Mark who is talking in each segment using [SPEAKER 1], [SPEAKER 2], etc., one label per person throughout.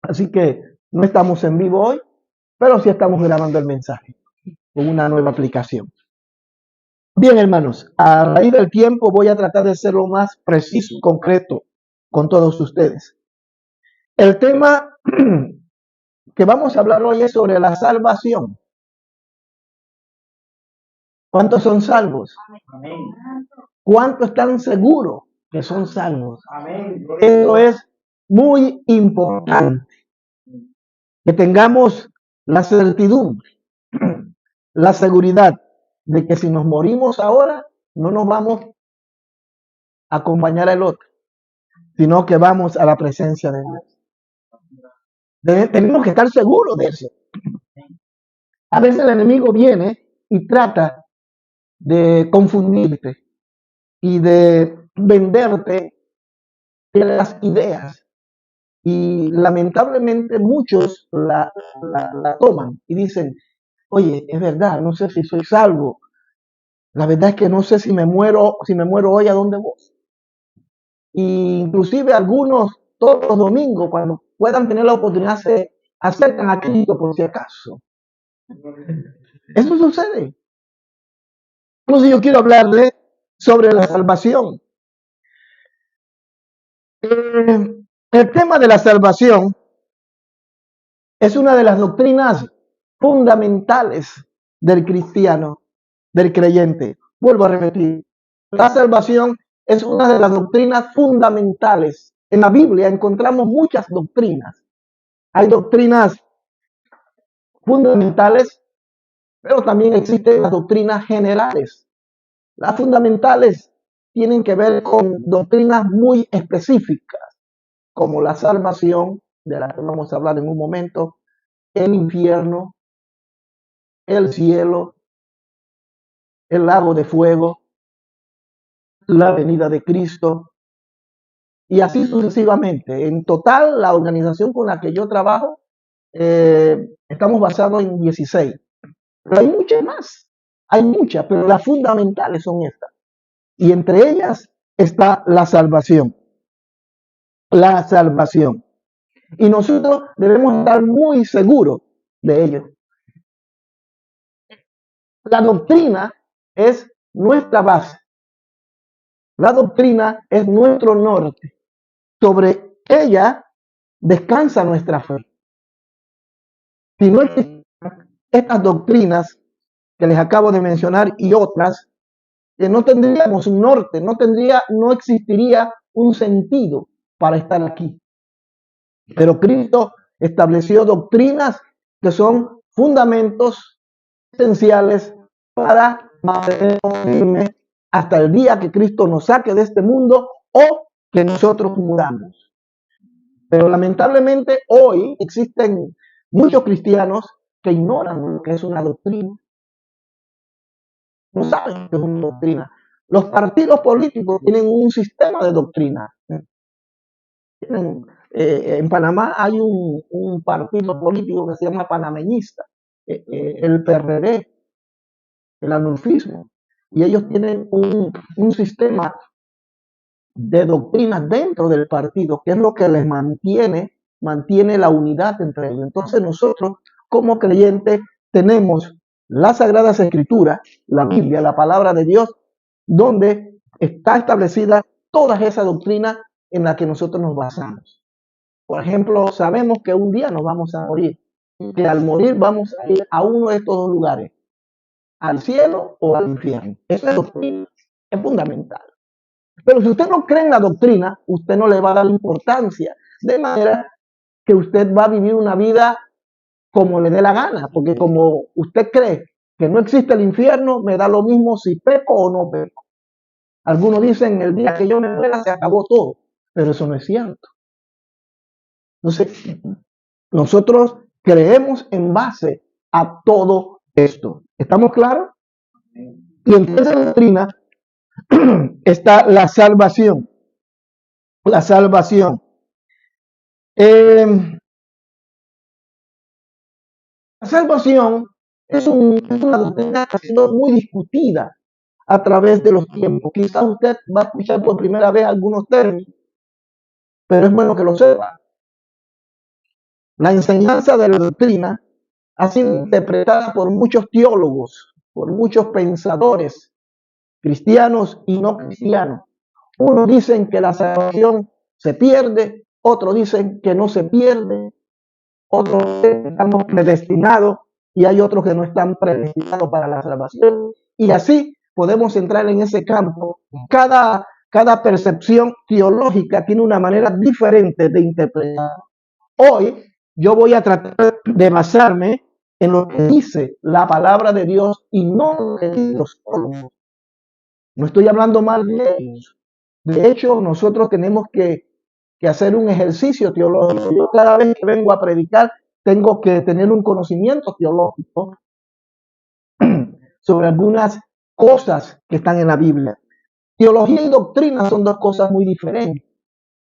[SPEAKER 1] Así que no estamos en vivo hoy, pero sí estamos grabando el mensaje con una nueva aplicación. Bien, hermanos, a raíz del tiempo voy a tratar de ser lo más preciso y concreto con todos ustedes. El tema que vamos a hablar hoy es sobre la salvación. ¿Cuántos son salvos?
[SPEAKER 2] Amén.
[SPEAKER 1] ¿Cuántos están seguros que son salvos?
[SPEAKER 2] Amén.
[SPEAKER 1] Eso es muy importante, que tengamos la certidumbre, la seguridad de que si nos morimos ahora, no nos vamos a acompañar al otro, sino que vamos a la presencia de Dios. Tenemos que estar seguros de eso. A veces el enemigo viene y trata de confundirte y de venderte las ideas. Y lamentablemente muchos la toman y dicen, oye, es verdad, no sé si soy salvo. La verdad es que no sé si me muero hoy, ¿a dónde voy? Y inclusive algunos todos los domingos, cuando puedan tener la oportunidad, se acercan a Cristo por si acaso. Eso sucede. Entonces yo quiero hablarle sobre la salvación. El tema de la salvación es una de las doctrinas fundamentales del cristiano, del creyente. Vuelvo a repetir, la salvación es una de las doctrinas fundamentales. En la Biblia encontramos muchas doctrinas. Hay doctrinas fundamentales, pero también existen las doctrinas generales. Las fundamentales tienen que ver con doctrinas muy específicas, como la salvación, de la que vamos a hablar en un momento, el infierno, el cielo, el lago de fuego, la venida de Cristo, y así sucesivamente. En total, la organización con la que yo trabajo, estamos basados en 16. Pero hay muchas más, hay muchas, pero las fundamentales son estas. Y entre ellas está la salvación. La salvación. Y nosotros debemos estar muy seguros de ello. La doctrina es nuestra base. La doctrina es nuestro norte. Sobre ella descansa nuestra fe. Si no existen estas doctrinas que les acabo de mencionar y otras, que no tendríamos un norte, no existiría un sentido para estar aquí. Pero Cristo estableció doctrinas que son fundamentos esenciales para mantenernos firmes hasta el día que Cristo nos saque de este mundo o que nosotros muramos. Pero lamentablemente hoy existen muchos cristianos que ignoran lo que es una doctrina, no saben que es una doctrina. Los partidos políticos tienen un sistema de doctrina. En Panamá hay un partido político que se llama panameñista, el PRD, el anulfismo, y ellos tienen un sistema de doctrinas dentro del partido, que es lo que les mantiene la unidad entre ellos. Entonces nosotros, como creyentes, tenemos las Sagradas Escrituras, la Biblia, la palabra de Dios, donde está establecida todas esas doctrinas en las que nosotros nos basamos. Por ejemplo, sabemos que un día nos vamos a morir, que al morir vamos a ir a uno de estos dos lugares, al cielo o al infierno. Esa doctrina es fundamental. Pero si usted no cree en la doctrina, usted no le va a dar importancia, de manera que usted va a vivir una vida como le dé la gana, porque como usted cree que no existe el infierno, me da lo mismo si peco o no peco. Algunos dicen, el día que yo me muera se acabó todo, pero eso no es cierto. Entonces, nosotros creemos en base a todo esto. ¿Estamos claros? Y en esa doctrina está la salvación. La salvación. La salvación es una doctrina que ha sido muy discutida a través de los tiempos. Quizás usted va a escuchar por primera vez algunos términos, pero es bueno que lo sepa. La enseñanza de la doctrina ha sido interpretada por muchos teólogos, por muchos pensadores, cristianos y no cristianos. Unos dicen que la salvación se pierde, otros dicen que no se pierde, otros dicen que estamos predestinados y hay otros que no están predestinados para la salvación. Y así podemos entrar en ese campo. Cada percepción teológica tiene una manera diferente de interpretar. Hoy yo voy a tratar de basarme en lo que dice la palabra de Dios y no lo que dicen los teólogos. No estoy hablando mal de ellos. De hecho, nosotros tenemos que hacer un ejercicio teológico. Yo cada vez que vengo a predicar tengo que tener un conocimiento teológico sobre algunas cosas que están en la Biblia. Teología y doctrina son dos cosas muy diferentes.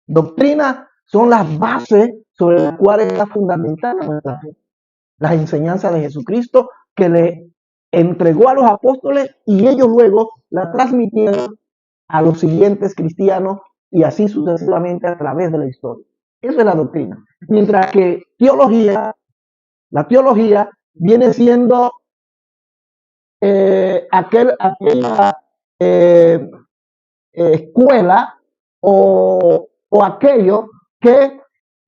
[SPEAKER 1] Doctrina son las bases sobre las cuales está fundamentada nuestra fe. Las enseñanzas de Jesucristo que le entregó a los apóstoles y ellos luego la transmitieron a los siguientes cristianos y así sucesivamente a través de la historia. Eso es la doctrina. Mientras que la teología viene siendo aquella escuela o aquello que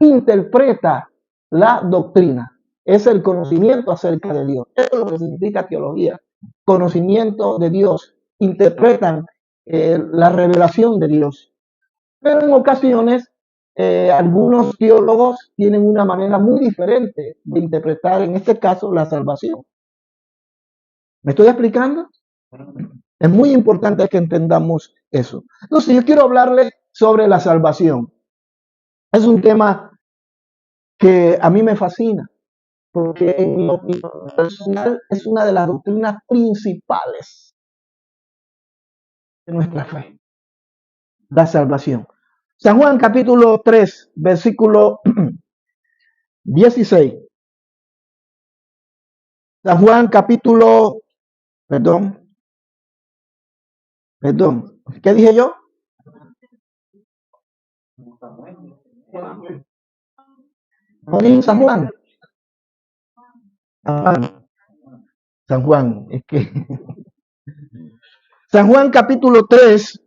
[SPEAKER 1] interpreta la doctrina. Es el conocimiento acerca de Dios. Eso es lo que significa teología. Conocimiento de Dios. Interpretan la revelación de Dios. Pero en ocasiones, algunos teólogos tienen una manera muy diferente de interpretar, en este caso, la salvación. ¿Me estoy explicando? Es muy importante que entendamos eso. Entonces, yo quiero hablarles sobre la salvación. Es un tema que a mí me fascina, porque en mi opinión personal es una de las doctrinas principales de nuestra fe, la salvación. San Juan capítulo 3, versículo 16. San Juan capítulo, perdón, ¿qué dije yo? No dije San Juan. San Juan, es que San Juan capítulo 3,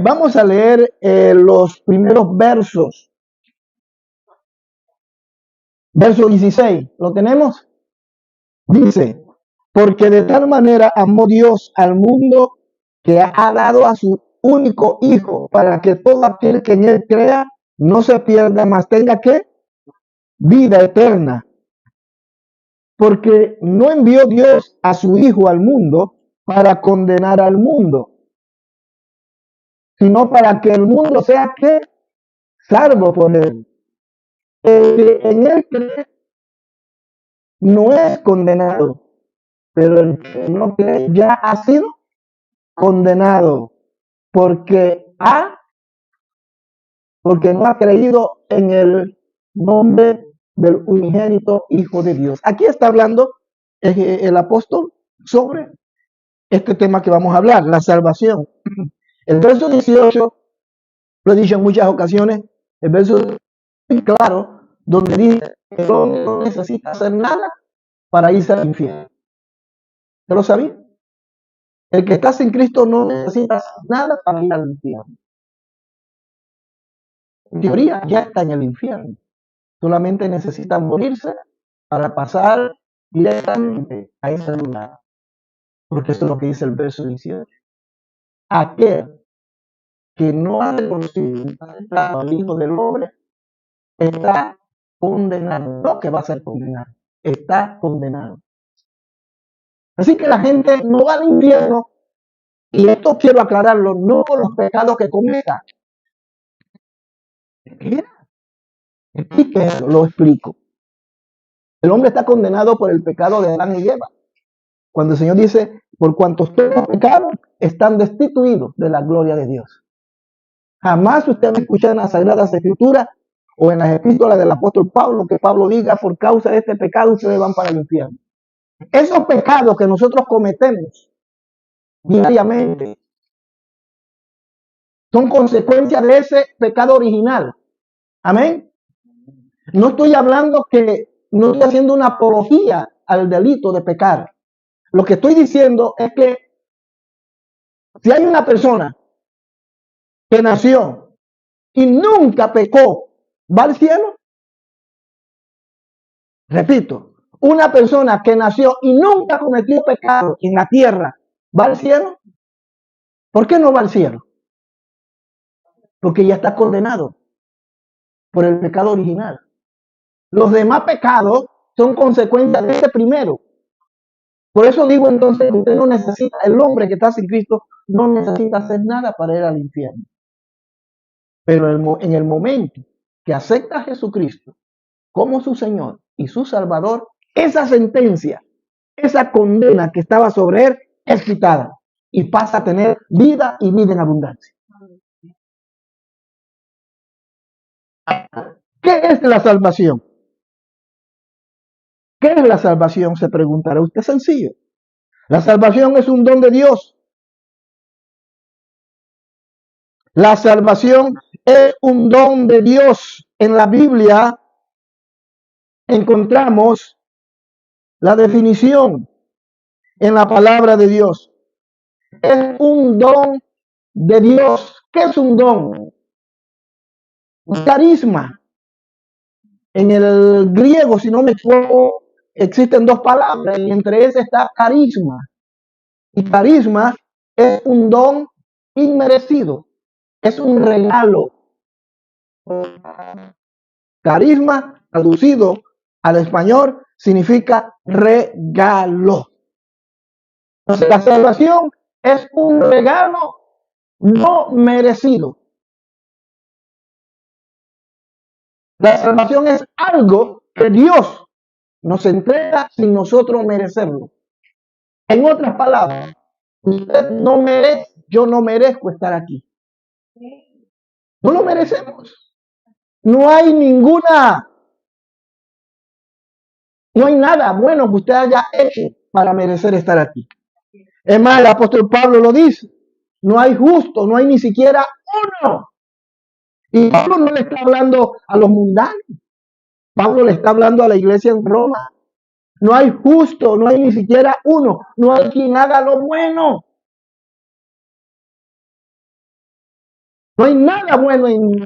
[SPEAKER 1] vamos a leer los primeros versos. Verso 16, ¿lo tenemos? Dice, porque de tal manera amó Dios al mundo que ha dado a su único Hijo para que todo aquel que en él crea no se pierda, mas tenga que vida eterna. Porque no envió Dios a su Hijo al mundo para condenar al mundo, sino para que el mundo sea que salvo por él. El que en él cree no es condenado, pero el que no cree ya ha sido condenado porque no ha creído en el nombre del unigénito Hijo de Dios. Aquí está hablando el apóstol sobre este tema que vamos a hablar, la salvación. El verso 18, lo he dicho en muchas ocasiones, el verso muy claro, donde dice que el hombre no necesita hacer nada para irse al infierno. ¿Te lo sabía? El que está sin Cristo no necesita hacer nada para ir al infierno. En teoría ya está en el infierno. Solamente necesita morirse para pasar directamente a ese lugar. Porque eso es lo que dice el verso 18. Aquel que no ha reconocido al Hijo del Hombre está condenado. No que va a ser condenado. Está condenado. Así que la gente no va al infierno. Y esto quiero aclararlo, no por los pecados que cometa. Explíquenlo, lo explico. El hombre está condenado por el pecado de Adán y Eva. Cuando el Señor dice, por cuantos todos pecados, están destituidos de la gloria de Dios. Jamás usted va a escuchar en las Sagradas Escrituras o en las epístolas del apóstol Pablo que Pablo diga, por causa de este pecado ustedes van para el infierno. Esos pecados que nosotros cometemos diariamente son consecuencias de ese pecado original. Amén. No estoy hablando no estoy haciendo una apología al delito de pecar. Lo que estoy diciendo es que si hay una persona que nació y nunca pecó, ¿va al cielo? Repito, una persona que nació y nunca cometió pecado en la tierra, ¿va al cielo? ¿Por qué no va al cielo? Porque ya está condenado por el pecado original. Los demás pecados son consecuencias de ese primero. Por eso digo entonces que usted no necesita, el hombre que está sin Cristo no necesita hacer nada para ir al infierno. Pero en el momento que acepta a Jesucristo como su Señor y su Salvador, esa sentencia, esa condena que estaba sobre él es quitada y pasa a tener vida y vida en abundancia. ¿Qué es la salvación? ¿Qué es la salvación? Se preguntará usted. Sencillo. La salvación es un don de Dios. La salvación es un don de Dios. En la Biblia encontramos la definición en la palabra de Dios. Es un don de Dios. ¿Qué es un don? Un carisma. En el griego, si no me equivoco, existen dos palabras y entre esas está carisma. Y carisma es un don inmerecido. Es un regalo. Carisma, traducido al español, significa regalo. Entonces, la salvación es un regalo no merecido. La salvación es algo que Dios nos entrega sin nosotros merecerlo. En otras palabras, usted no merece, yo no merezco estar aquí. No lo merecemos. No hay nada bueno que usted haya hecho para merecer estar aquí. Es más, el apóstol Pablo lo dice. No hay justo, no hay ni siquiera uno. Y Pablo no le está hablando a los mundanos. Pablo le está hablando a la iglesia en Roma. No hay justo, no hay ni siquiera uno. No hay quien haga lo bueno. No hay nada bueno en mí,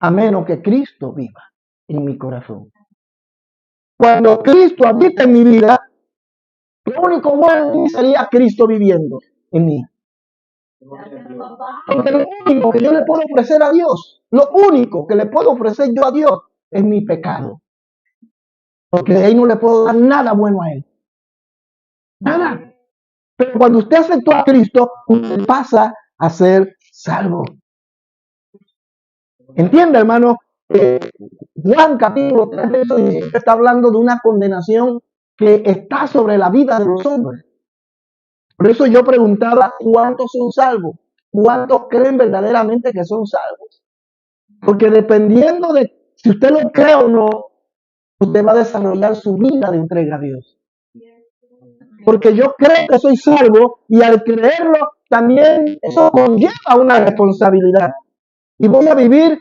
[SPEAKER 1] a menos que Cristo viva en mi corazón. Cuando Cristo habita en mi vida, lo único bueno en mí sería Cristo viviendo en mí. Porque lo único que yo le puedo ofrecer a Dios, lo único que le puedo ofrecer yo a Dios es mi pecado. Porque de ahí no le puedo dar nada bueno a Él. Nada. Pero cuando usted aceptó a Cristo, usted pasa a ser salvo. ¿Entiende, hermano? Juan capítulo 3 verso 17 está hablando de una condenación que está sobre la vida de los hombres. Por eso yo preguntaba, ¿cuántos son salvos? ¿Cuántos creen verdaderamente que son salvos? Porque dependiendo de si usted lo cree o no, usted va a desarrollar su vida de entrega a Dios. Porque yo creo que soy salvo y al creerlo también eso conlleva una responsabilidad. Y voy a vivir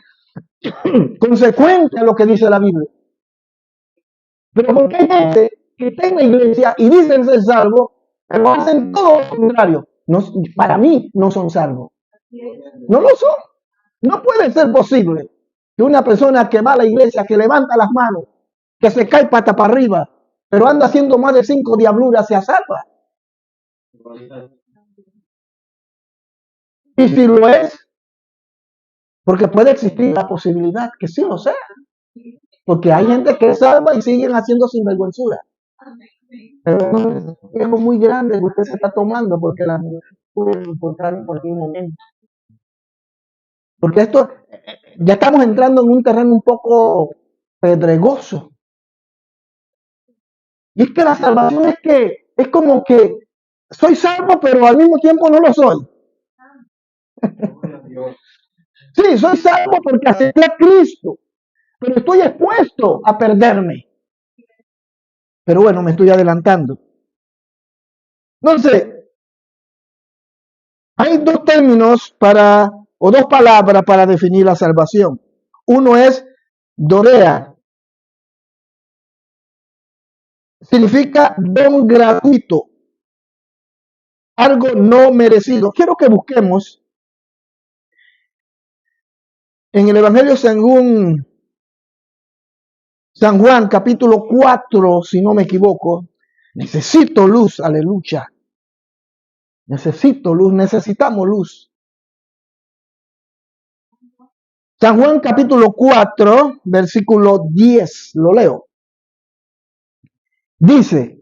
[SPEAKER 1] consecuente a lo que dice la Biblia. Pero porque hay gente que está en la iglesia y dicen ser salvos, pero hacen todo lo contrario. No, para mí no son salvos. No lo son. No puede ser posible que una persona que va a la iglesia, que levanta las manos, que se cae pata para arriba, pero anda haciendo más de 5 diabluras, sea salva. Y si lo es, porque puede existir la posibilidad que sí lo sea. Porque hay gente que es salva y siguen haciendo sinvergüenzura. Es algo muy grande que usted se está tomando porque la puede encontrar en cualquier momento. Porque esto, ya estamos entrando en un terreno un poco pedregoso. Y es que la salvación es como que soy salvo, pero al mismo tiempo no lo soy. Sí, soy salvo porque acepté a Cristo, pero estoy expuesto a perderme. Pero bueno, me estoy adelantando. Entonces, hay dos términos o dos palabras para definir la salvación. Uno es Dorea significa don gratuito, algo no merecido. Quiero que busquemos en el Evangelio según San Juan, capítulo 4, si no me equivoco. Necesito luz, aleluya. Necesito luz, necesitamos luz. San Juan, capítulo 4, versículo 10, lo leo. Dice,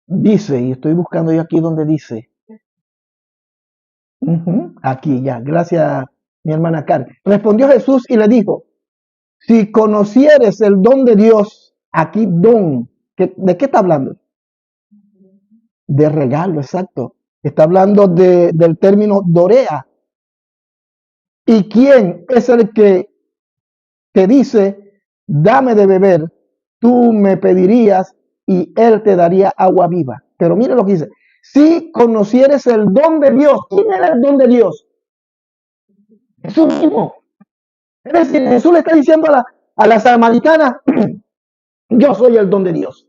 [SPEAKER 1] y estoy buscando yo aquí donde dice. Aquí ya, gracias mi hermana Karen. Respondió Jesús y le dijo, si conocieres el don de Dios, aquí don, ¿de qué está hablando? De regalo, exacto. Está hablando del término dorea. ¿Y quién es el que te dice, dame de beber? Tú me pedirías y él te daría agua viva. Pero mire lo que dice. Si conocieres el don de Dios, ¿quién era el don de Dios? Jesús mismo. Es decir, Jesús le está diciendo a la samaritana, yo soy el don de Dios.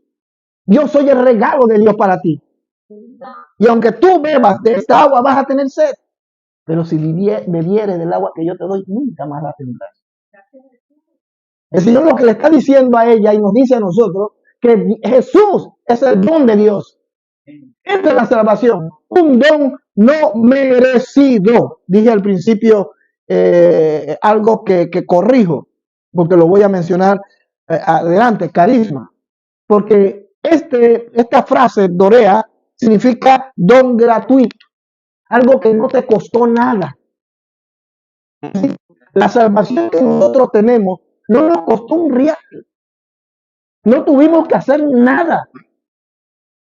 [SPEAKER 1] Yo soy el regalo de Dios para ti. Y aunque tú bebas de esta agua, vas a tener sed. Pero si bebieres del agua que yo te doy, nunca más la tendrás. El Señor lo que le está diciendo a ella y nos dice a nosotros, que Jesús es el don de Dios. Esta es la salvación. Un don no merecido. Dije al principio algo que corrijo, porque lo voy a mencionar adelante, carisma. Porque esta frase, dorea, significa don gratuito. Algo que no te costó nada. La salvación que nosotros tenemos no nos costó un real. No tuvimos que hacer nada.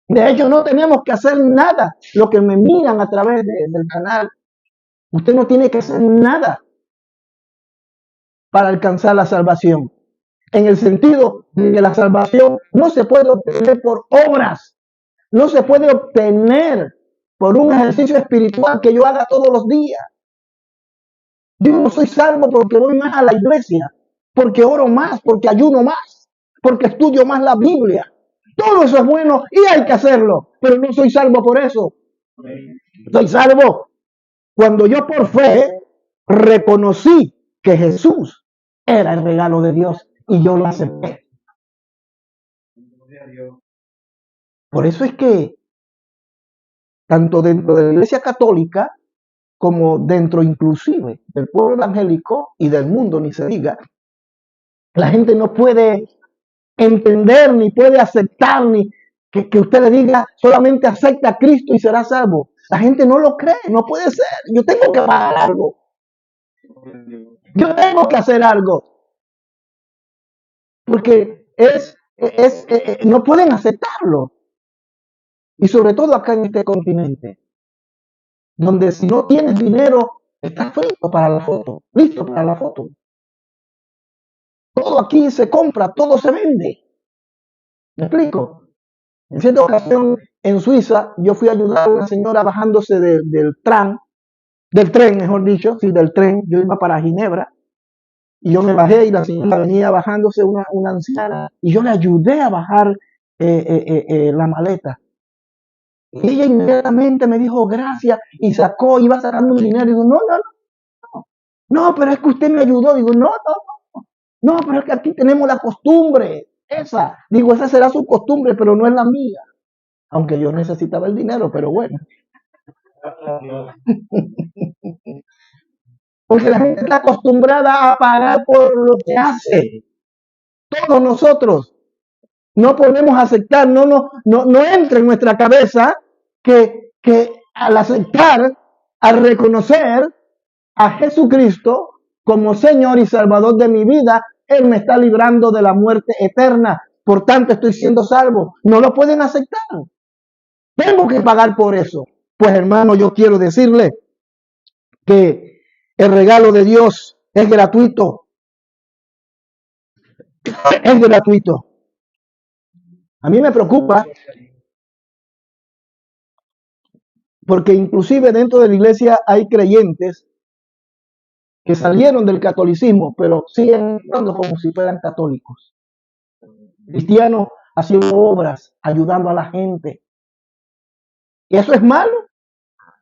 [SPEAKER 1] De hecho, no tenemos que hacer nada. Los que me miran a través del canal, usted no tiene que hacer nada para alcanzar la salvación. En el sentido de que la salvación no se puede obtener por obras. No se puede obtener por un ejercicio espiritual que yo haga todos los días. Yo no soy salvo porque voy más a la iglesia, porque oro más, porque ayuno más, porque estudio más la Biblia. Todo eso es bueno y hay que hacerlo, pero no soy salvo por eso. Soy salvo cuando yo por fe reconocí que Jesús era el regalo de Dios y yo lo acepté. Por eso es que tanto dentro de la Iglesia Católica como dentro inclusive del pueblo evangélico y del mundo, ni se diga, la gente no puede entender ni puede aceptar ni que usted le diga solamente acepta a Cristo y será salvo. La gente no lo cree, no puede ser. Yo tengo que pagar algo. Yo tengo que hacer algo. Porque no pueden aceptarlo. Y sobre todo acá en este continente, donde si no tienes dinero, estás frito para la foto, listo para la foto. Todo aquí se compra, todo se vende. ¿Me explico? En cierta ocasión en Suiza, yo fui a ayudar a una señora bajándose del tren, mejor dicho, sí, del tren. Yo iba para Ginebra y yo me bajé y la señora venía bajándose, una anciana, y yo le ayudé a bajar la maleta. Y ella inmediatamente me dijo gracias y sacó, iba sacando un dinero. Y digo, no, pero es que usted me ayudó. Digo, no, pero es que aquí tenemos la costumbre. Esa será su costumbre, pero no es la mía. Aunque yo necesitaba el dinero, pero bueno. Porque la gente está acostumbrada a pagar por lo que hace. Todos nosotros no podemos aceptar, no entra en nuestra cabeza que al aceptar, al reconocer a Jesucristo como Señor y Salvador de mi vida, Él me está librando de la muerte eterna. Por tanto, estoy siendo salvo. No lo pueden aceptar. Tengo que pagar por eso. Pues hermano, yo quiero decirle que el regalo de Dios es gratuito. Es gratuito. A mí me preocupa porque inclusive dentro de la iglesia hay creyentes que salieron del catolicismo, pero siguen actuando como si fueran católicos. Cristianos haciendo obras, ayudando a la gente. ¿Y eso es malo?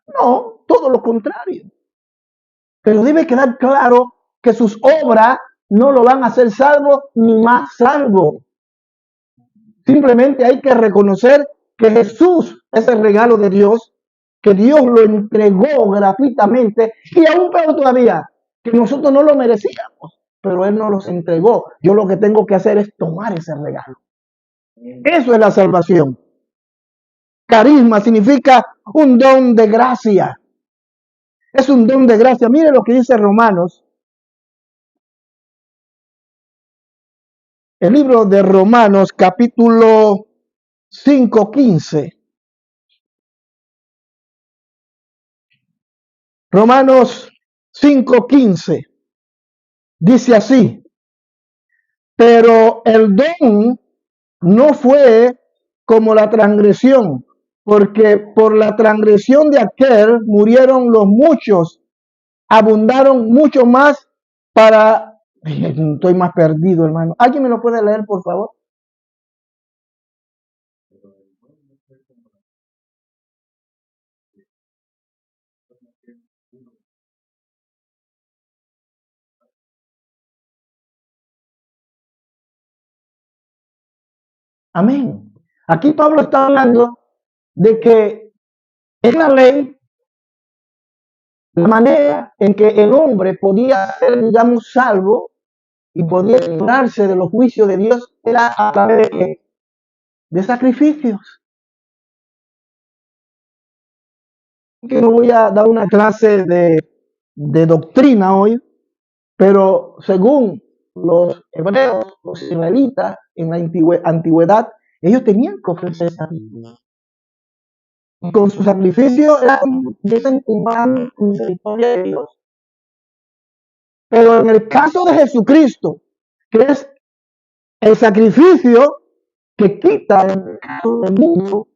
[SPEAKER 1] No, todo lo contrario. Pero debe quedar claro que sus obras no lo van a hacer salvo ni más salvo. Simplemente hay que reconocer que Jesús es el regalo de Dios, que Dios lo entregó gratuitamente y aún peor todavía, que nosotros no lo merecíamos, pero Él nos los entregó. Yo lo que tengo que hacer es tomar ese regalo. Eso es la salvación. Carisma significa un don de gracia. Es un don de gracia. Mire lo que dice Romanos. El libro de Romanos, capítulo 5:15. Romanos 5:15. Dice así: pero el don no fue como la transgresión, porque por la transgresión de aquel murieron los muchos, abundaron mucho más para... Estoy más perdido, hermano. ¿Alguien me lo puede leer, por favor? Amén. Aquí Pablo está hablando de que en la ley, la manera en que el hombre podía ser, digamos, salvo y podía librarse de los juicios de Dios era a través de sacrificios. Que no voy a dar una clase de doctrina hoy, pero según los hebreos, los israelitas en la antigüedad, ellos tenían que ofrecer sacrificios. Y con su sacrificio eran desempeñaban misericordia de Dios. Pero en el caso de Jesucristo, que es el sacrificio que quita en el caso del mundo,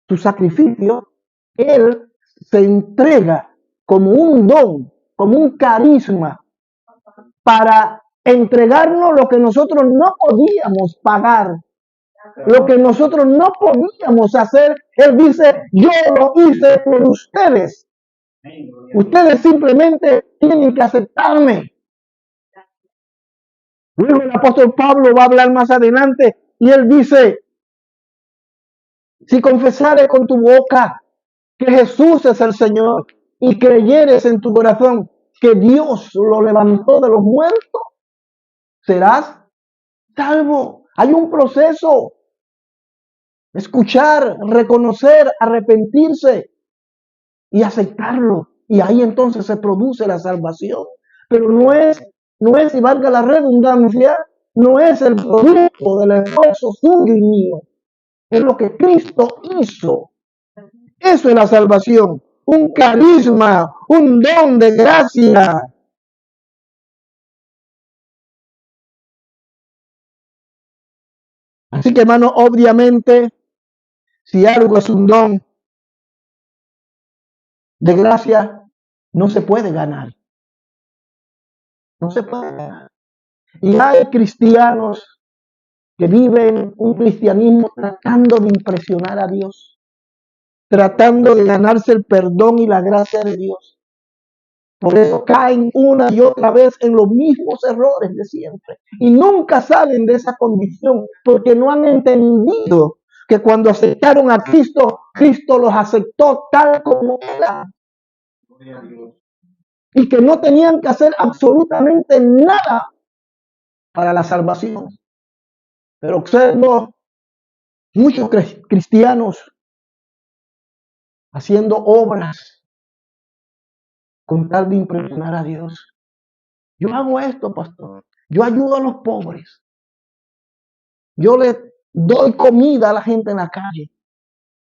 [SPEAKER 1] su sacrificio, Él se entrega como un don, como un carisma, para entregarnos lo que nosotros no podíamos pagar, lo que nosotros no podíamos hacer. Él dice, yo lo hice por ustedes. Ustedes simplemente tienen que aceptarme. Luego el apóstol Pablo va a hablar más adelante y él dice, si confesares con tu boca que Jesús es el Señor y creyeres en tu corazón que Dios lo levantó de los muertos, serás salvo. Hay un proceso. Escuchar, reconocer, arrepentirse y aceptarlo. Y ahí entonces se produce la salvación. Pero no es, y valga la redundancia, no es el producto del esfuerzo suyo y mío. Es lo que Cristo hizo. Eso es la salvación. Un carisma, un don de gracia. Así que, hermano, obviamente, si algo es un don de gracia, no se puede ganar. No se puede ganar. Y hay cristianos que viven un cristianismo tratando de impresionar a Dios, tratando de ganarse el perdón y la gracia de Dios. Por eso caen una y otra vez en los mismos errores de siempre. Y nunca salen de esa condición porque no han entendido que cuando aceptaron a Cristo, Cristo los aceptó tal como eran. Y que no tenían que hacer absolutamente nada para la salvación. Pero observo muchos cristianos haciendo obras con tal de impresionar a Dios. Yo hago esto, pastor. Yo ayudo a los pobres. Yo le doy comida a la gente en la calle.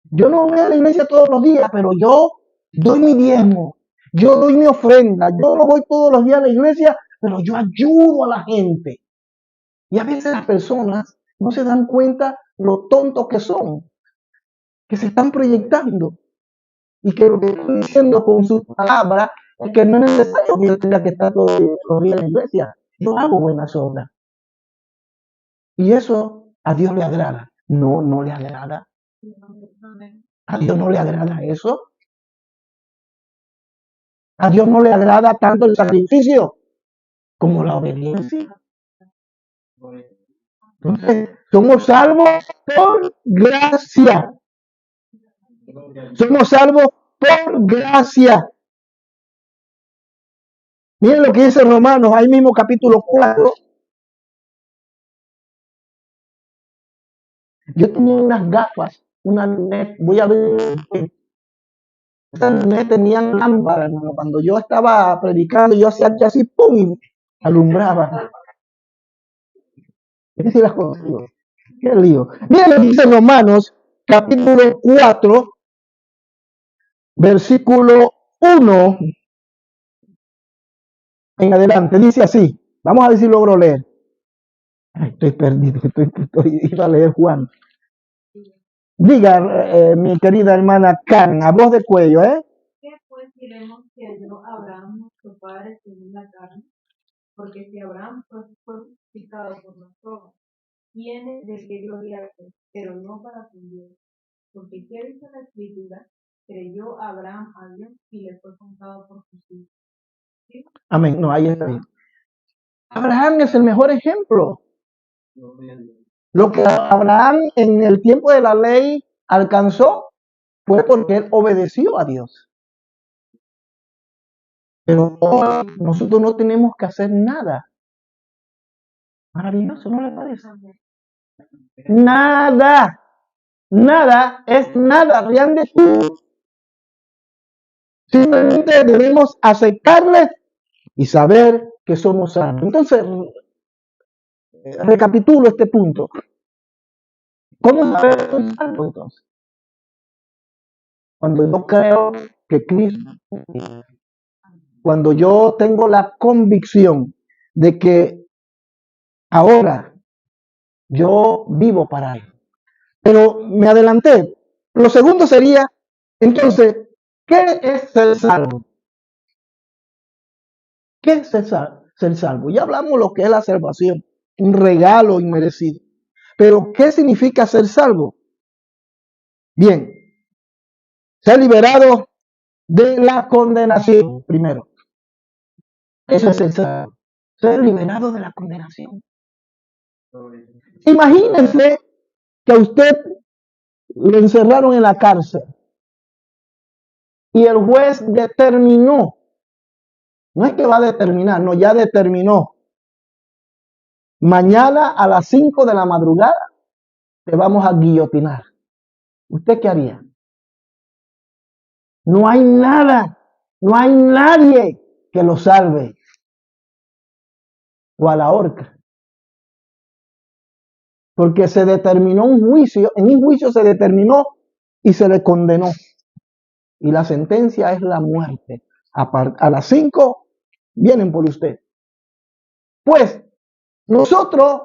[SPEAKER 1] Yo no voy a la iglesia todos los días, pero yo doy mi diezmo. Yo doy mi ofrenda. Yo no voy todos los días a la iglesia, pero yo ayudo a la gente. Y a veces las personas no se dan cuenta lo tontos que son, que se están proyectando y que lo que están diciendo con sus palabras Es que no es necesario que yo tenga que estar todos los días en la iglesia. Yo hago buenas obras. Y eso a Dios le agrada. No, no le agrada. A Dios no le agrada eso. A Dios no le agrada tanto el sacrificio como la obediencia. Entonces, somos salvos por gracia. Somos salvos por gracia. Miren lo que dice Romanos, ahí mismo capítulo 4. Yo tenía unas gafas, una lunet, voy a ver, esas lunet tenían lámpara, hermano. Cuando yo estaba predicando, yo hacía así, ¡pum! Y alumbraba. ¿Qué si las consigo? Qué lío. Miren lo que dice Romanos, capítulo 4, versículo 1 en adelante. Dice así. Vamos a ver si logro leer. Ay, estoy perdido, iba a leer Juan. Diga, mi querida hermana Karen, a voz de cuello, ¿eh?
[SPEAKER 2] ¿Qué pues diremos que halló Abraham nuestro padre según la carne? Porque si Abraham fue justificado por las obras, tiene de qué gloriarse, pero no para con Dios. Porque ¿qué dice la Escritura? Creyó Abraham a Dios y le fue contado por justicia. ¿Sí?
[SPEAKER 1] Amén. No, ahí está bien. Abraham es el mejor ejemplo. Lo que Abraham en el tiempo de la ley alcanzó fue porque él obedeció a Dios. Pero hoy nosotros no tenemos que hacer nada. Maravilloso, ¿no le parece? Nada. Nada es nada. Realmente simplemente debemos aceptarle y saber que somos salvos. Entonces, recapitulo este punto. ¿Cómo saber que soy salvo entonces? Cuando yo creo que Cristo, cuando yo tengo la convicción de que ahora yo vivo para Él. Pero me adelanté. Lo segundo sería, entonces, ¿qué es ser salvo? ¿Qué es ser salvo? Ya hablamos lo que es la salvación, un regalo inmerecido. Pero, ¿qué significa ser salvo? Bien, ser liberado de la condenación, primero. Eso es ser salvo. Ser liberado de la condenación. Imagínense que a usted lo encerraron en la cárcel y el juez determinó, no es que va a determinar, no, ya determinó, mañana a las 5 de la madrugada te vamos a guillotinar. ¿Usted qué haría? No hay nada, no hay nadie que lo salve. O a la horca. Porque se determinó un juicio, en un juicio se determinó y se le condenó. Y la sentencia es la muerte. A las 5 vienen por usted. Pues nosotros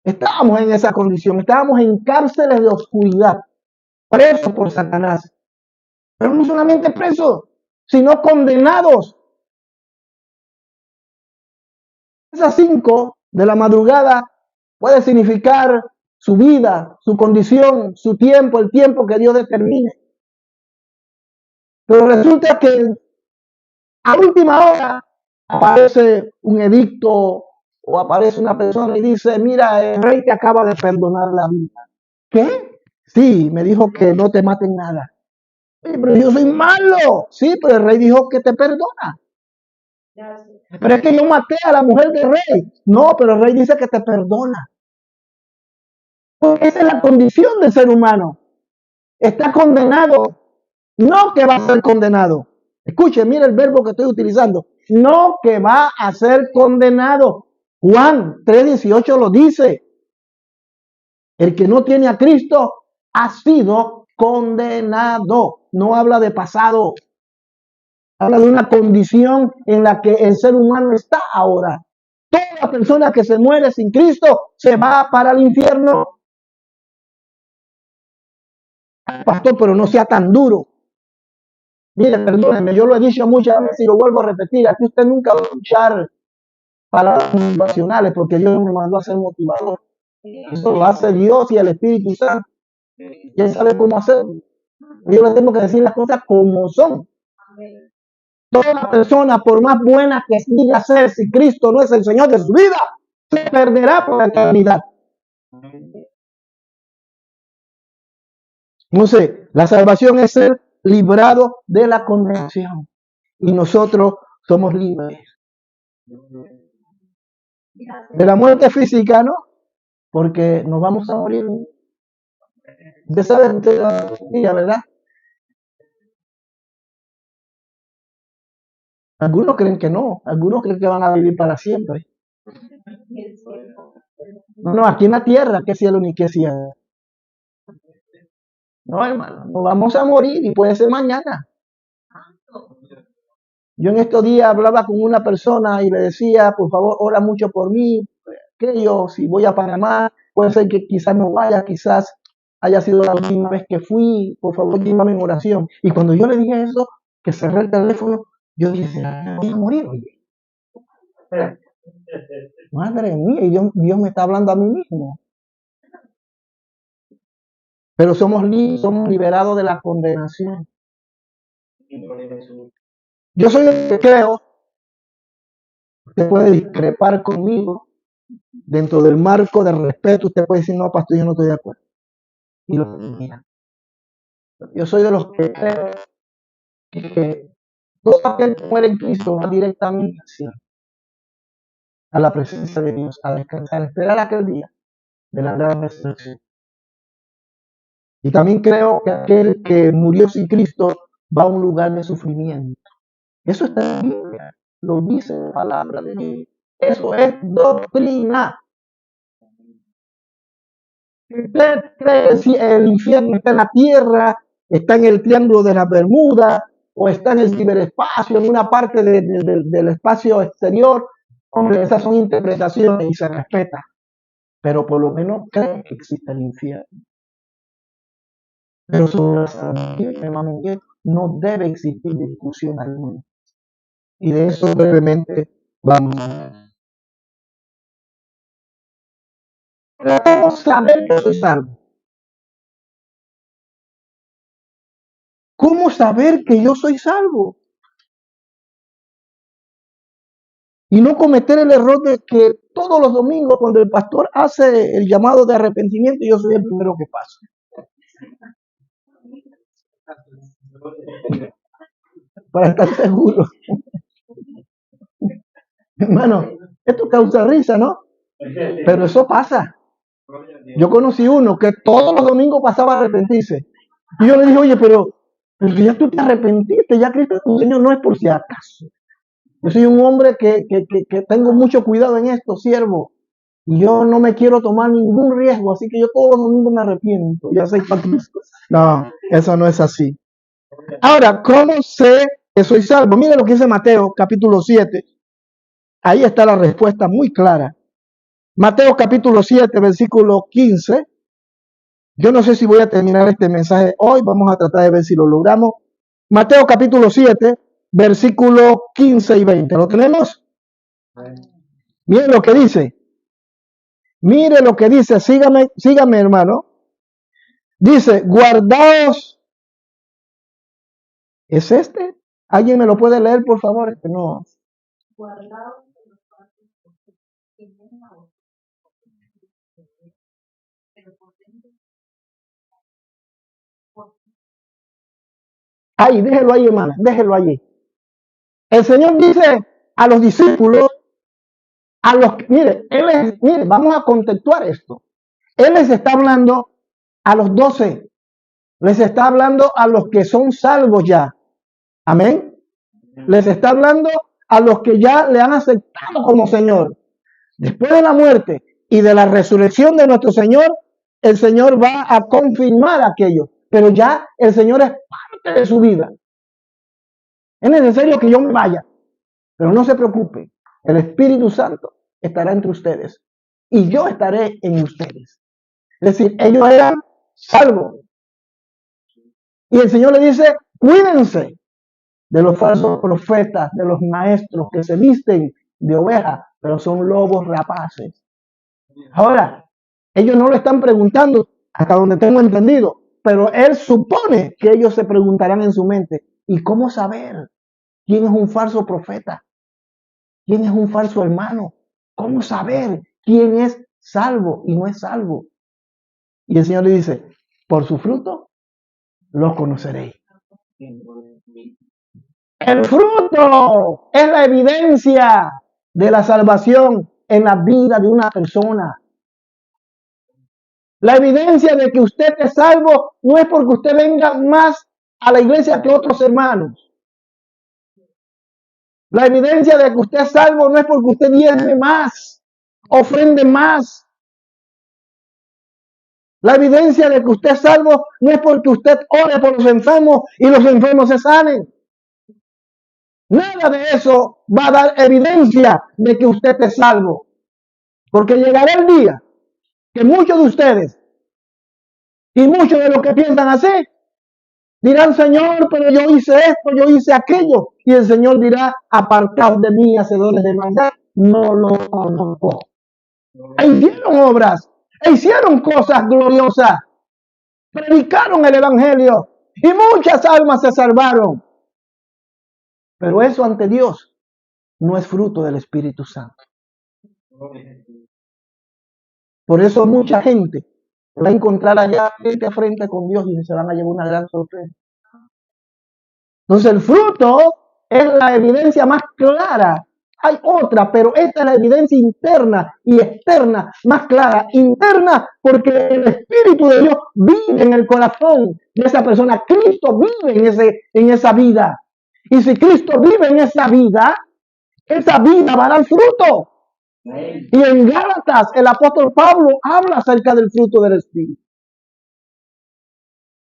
[SPEAKER 1] estábamos en esa condición, estábamos en cárceles de oscuridad, presos por Satanás. Pero no solamente presos, sino condenados. Esas 5 de la madrugada puede significar su vida, su condición, su tiempo, el tiempo que Dios determine. Pero resulta que a última hora aparece un edicto o aparece una persona y dice, mira, el rey te acaba de perdonar la vida. ¿Qué? Sí, me dijo que no te maten nada. Sí, pero yo soy malo. Sí, pero el rey dijo que te perdona. Pero es que yo maté a la mujer del rey. No, pero el rey dice que te perdona. Porque esa es la condición del ser humano. Está condenado. No que va a ser condenado. Escuche, mira el verbo que estoy utilizando. No que va a ser condenado. Juan 3:18 lo dice. El que no tiene a Cristo ha sido condenado. No habla de pasado. Habla de una condición en la que el ser humano está ahora. Toda persona que se muere sin Cristo se va para el infierno. Pastor, pero no sea tan duro. Mire, perdónenme, yo lo he dicho muchas veces y lo vuelvo a repetir. Aquí usted nunca va a escuchar palabras motivacionales porque Dios me mandó a ser motivador. Eso lo hace Dios y el Espíritu Santo. Y Él sabe cómo hacerlo. Yo le tengo que decir las cosas como son. Toda persona, por más buena que diga ser, si Cristo no es el Señor de su vida, se perderá por la eternidad. Entonces, la salvación es ser librado de la condenación. Y nosotros somos libres de la muerte física, ¿no? Porque nos vamos a morir. Usted sabe, ¿verdad? Algunos creen que no, algunos creen que van a vivir para siempre. No, aquí en la tierra, qué cielo ni qué cielo. No, hermano, nos vamos a morir y puede ser mañana. Yo en estos días hablaba con una persona y le decía, por favor, ora mucho por mí, que yo, si voy a Panamá, puede ser que quizás no vaya, quizás haya sido la última vez que fui, por favor, llévame en oración. Y cuando yo le dije eso, que cerré el teléfono, yo dije, voy a morir, oye. Madre mía, y Dios me está hablando a mí mismo. Pero somos liberados de la condenación. Yo soy el que creo, usted puede discrepar conmigo, dentro del marco del respeto, usted puede decir, no, pastor, yo no estoy de acuerdo. Y lo mira. Yo soy de los que creo que todo aquel que muere en Cristo va directamente a la presencia de Dios, a descansar, a esperar aquel día de la gran resurrección. Y también creo que aquel que murió sin Cristo va a un lugar de sufrimiento. Eso está en la Biblia, lo dice la palabra de Dios. Eso es doctrina. ¿Usted cree que si el infierno está en la tierra, está en el triángulo de las Bermudas, o está en el ciberespacio, en una parte del espacio exterior? Hombre, esas son interpretaciones y se respeta. Pero por lo menos cree que existe el infierno. Pero sobre la salvación, hermano, no debe existir discusión alguna. Y de eso brevemente vamos a ver. ¿Cómo saber que soy salvo? ¿Cómo saber que yo soy salvo? Y no cometer el error de que todos los domingos cuando el pastor hace el llamado de arrepentimiento, yo soy el primero que paso. Para estar seguro. Hermano, esto causa risa, ¿no? Pero eso pasa. Yo conocí uno que todos los domingos pasaba a arrepentirse. Y yo le dije, oye, pero ya tú te arrepentiste, ya Cristo es tu Señor, no es por si acaso. Yo soy un hombre que tengo mucho cuidado en esto, siervo. Y yo no me quiero tomar ningún riesgo, así que yo todos los domingos me arrepiento. Ya soy para Cristo. No, eso no es así. Ahora, ¿cómo sé que soy salvo? Mire lo que dice Mateo, capítulo 7. Ahí está la respuesta muy clara. Mateo, capítulo 7, versículo 15. Yo no sé si voy a terminar este mensaje hoy. Vamos a tratar de ver si lo logramos. Mateo, capítulo 7, versículo 15 y 20. ¿Lo tenemos? Miren lo que dice. Mire lo que dice. Sígame, hermano. Dice, guardaos. ¿Es este? ¿Alguien me lo puede leer, por favor? No.
[SPEAKER 2] Guardaos.
[SPEAKER 1] Ahí, déjelo ahí, hermano. Déjelo allí. El Señor dice a los discípulos, mire, vamos a contextuar esto. Él les está hablando a los 12, les está hablando a los que son salvos ya. Amén. Les está hablando a los que ya le han aceptado como Señor. Después de la muerte y de la resurrección de nuestro Señor, el Señor va a confirmar aquello. Pero ya el Señor es parte de su vida. Es necesario que yo me vaya. Pero no se preocupe. El Espíritu Santo estará entre ustedes. Y yo estaré en ustedes. Es decir, ellos eran salvos. Y el Señor le dice, cuídense. de los falsos profetas, de los maestros que se visten de oveja, pero son lobos rapaces. Ahora, ellos no lo están preguntando, hasta donde tengo entendido, pero él supone que ellos se preguntarán en su mente, ¿y cómo saber quién es un falso profeta? ¿Quién es un falso hermano? ¿Cómo saber quién es salvo y no es salvo? Y el Señor le dice, por su fruto los conoceréis. El fruto es la evidencia de la salvación en la vida de una persona. La evidencia de que usted es salvo no es porque usted venga más a la iglesia que otros hermanos. La evidencia de que usted es salvo no es porque usted diezme más, ofrende más. La evidencia de que usted es salvo no es porque usted ore por los enfermos y los enfermos se sanen. Nada de eso va a dar evidencia de que usted es salvo. Porque llegará el día que muchos de ustedes y muchos de los que piensan así dirán, Señor, pero yo hice esto, yo hice aquello. Y el Señor dirá, apartaos de mí, hacedores de maldad, no lo conozco. E hicieron obras, e hicieron cosas gloriosas, predicaron el Evangelio y muchas almas se salvaron. Pero eso ante Dios no es fruto del Espíritu Santo. Por eso mucha gente va a encontrar allá frente a frente con Dios y se van a llevar una gran sorpresa. Entonces el fruto es la evidencia más clara. Hay otra, pero esta es la evidencia interna y externa más clara. Interna porque el Espíritu de Dios vive en el corazón de esa persona. Cristo vive en esa vida. Y si Cristo vive en esa vida va a dar fruto. Y en Gálatas el apóstol Pablo habla acerca del fruto del Espíritu.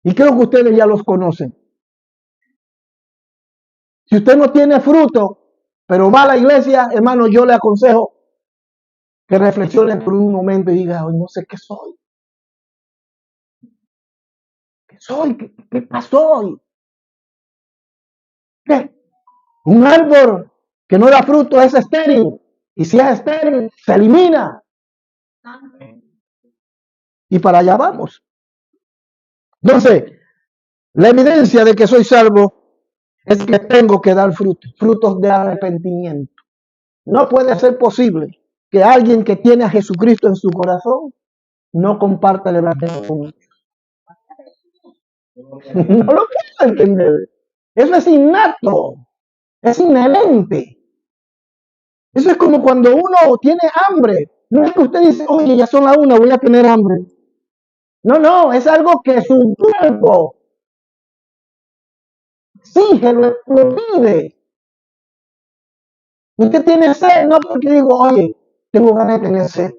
[SPEAKER 1] Y creo que ustedes ya los conocen. Si usted no tiene fruto, pero va a la iglesia, hermano, yo le aconsejo que reflexione por un momento y diga, hoy no sé qué soy. ¿Qué soy? ¿Qué pasó hoy? ¿Qué? Un árbol que no da fruto es estéril. Y si es estéril, se elimina. Y para allá vamos. Entonces, la evidencia de que soy salvo es que tengo que dar frutos de arrepentimiento. No puede ser posible que alguien que tiene a Jesucristo en su corazón no comparta el evangelio con ellos. No lo puedo entender. Eso es innato, es inherente. Eso es como cuando uno tiene hambre. No es que usted dice, oye, ya son las 1, voy a tener hambre. No, es algo que su cuerpo exige, lo pide. Usted tiene sed, no porque digo, oye, tengo ganas de tener sed.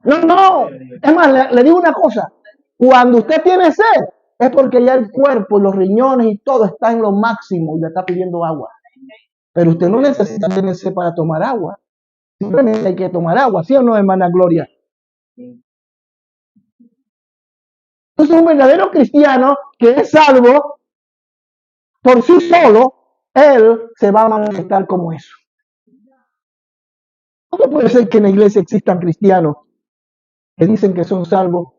[SPEAKER 1] No. Es más, le digo una cosa. Cuando usted tiene sed, es porque ya el cuerpo, los riñones y todo está en lo máximo y le está pidiendo agua. Pero usted no necesita tener sed para tomar agua. Simplemente hay que tomar agua, ¿sí o no, hermana Gloria? Entonces, un verdadero cristiano que es salvo por sí solo, él se va a manifestar como eso. ¿Cómo puede ser que en la iglesia existan cristianos que dicen que son salvos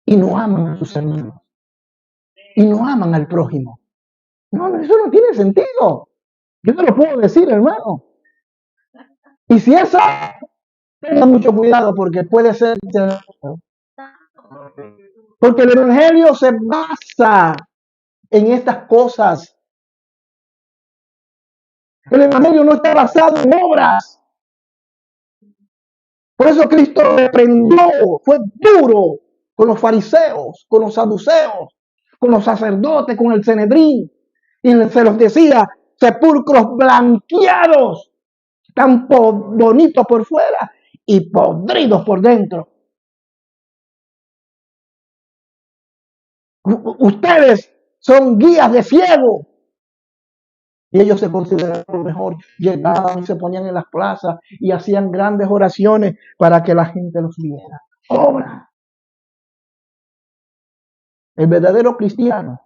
[SPEAKER 1] y no aman a sus hermanos? Y no aman al prójimo. No, eso no tiene sentido. Yo te lo puedo decir, hermano. Y si eso, tenga mucho cuidado porque puede ser. Porque el evangelio se basa en estas cosas. El evangelio no está basado en obras. Por eso Cristo reprendió, fue duro con los fariseos, con los saduceos, con los sacerdotes, con el Sanedrín. Y se los decía, sepulcros blanqueados, tan bonitos por fuera y podridos por dentro. Ustedes son guías de ciego. Y ellos se consideraban mejor, llegaban y se ponían en las plazas y hacían grandes oraciones para que la gente los viera. Obra. El verdadero cristiano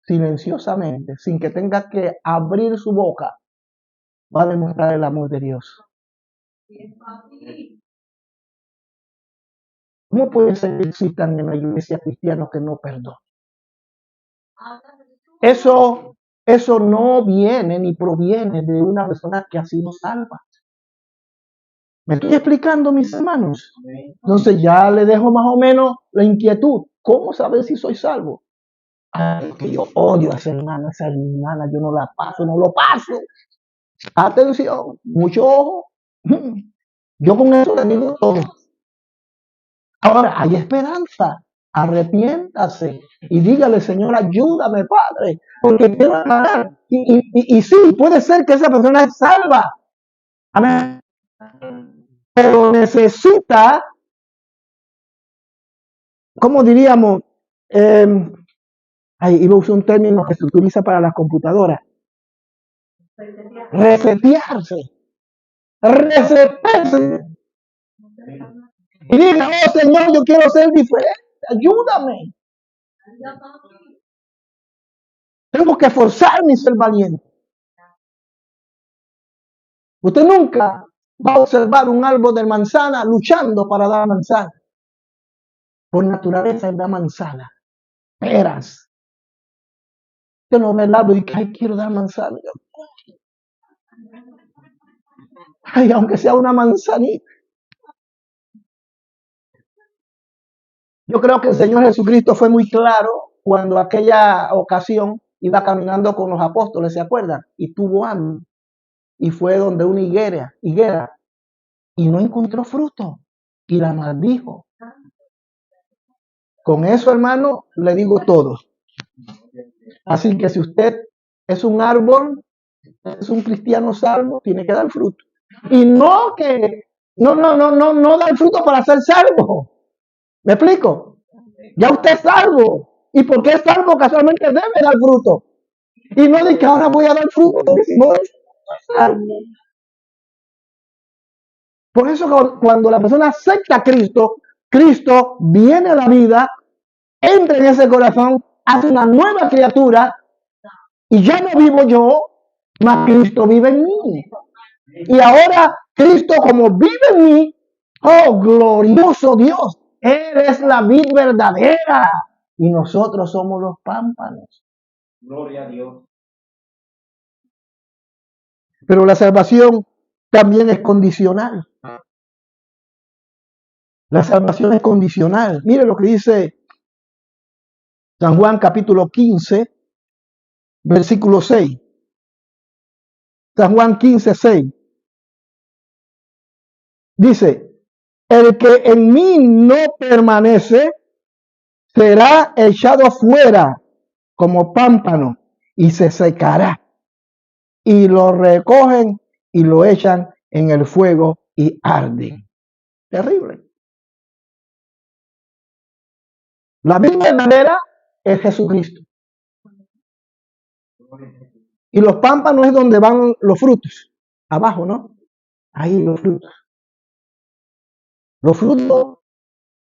[SPEAKER 1] silenciosamente, sin que tenga que abrir su boca, va a demostrar el amor de Dios. ¿Cómo puede ser que existan en la iglesia cristianos que no perdonan? Eso no viene ni proviene de una persona que ha sido salva. ¿Me estoy explicando, mis hermanos? Entonces ya le dejo más o menos la inquietud. ¿Cómo saber si soy salvo? Que yo odio a esa hermana, yo no la paso, no lo paso. Atención, mucho ojo. Yo con eso le digo todo. Ahora, hay esperanza. Arrepiéntase y dígale, Señor, ayúdame, Padre, porque quiero aclarar. Y sí, puede ser que esa persona es salva. Amén. Pero necesita, ¿cómo diríamos? Iba a usar un término que se utiliza para las computadoras. Resetearse. Y diga, oh Señor, yo quiero ser diferente, ayúdame. Tengo que esforzarme y ser valiente. Usted nunca va a observar un árbol de manzana luchando para dar manzana. Por naturaleza él da manzana, peras. Usted no ve el árbol y dice, ay, quiero dar manzana. Ay, aunque sea una manzanita. Yo creo que el Señor Jesucristo fue muy claro cuando aquella ocasión iba caminando con los apóstoles, ¿se acuerdan? Y tuvo hambre. Y fue donde una higuera, y no encontró fruto. Y la maldijo. Con eso, hermano, le digo todo. Así que si usted es un árbol, es un cristiano salvo, tiene que dar fruto. Y no dar fruto para ser salvo. ¿Me explico? Ya usted es salvo. Y porque es salvo, casualmente debe dar fruto. Y no de que ahora voy a dar fruto, porque si no es salvo. Por eso cuando la persona acepta a Cristo, Cristo viene a la vida, entra en ese corazón, hace una nueva criatura, y ya no vivo yo, mas Cristo vive en mí. Y ahora Cristo, como vive en mí, oh glorioso Dios, Él es la vid verdadera y nosotros somos los pámpanos. Gloria a Dios. Pero la salvación también es condicional. La salvación es condicional. Mire lo que dice San Juan capítulo 15, versículo 6. San Juan 15, 6. Dice, el que en mí no permanece será echado afuera como pámpano y se secará. Y lo recogen y lo echan en el fuego y arden. Terrible. La misma manera es Jesucristo. Y los pámpanos es donde van los frutos. Abajo, ¿no? Ahí los frutos. Los frutos,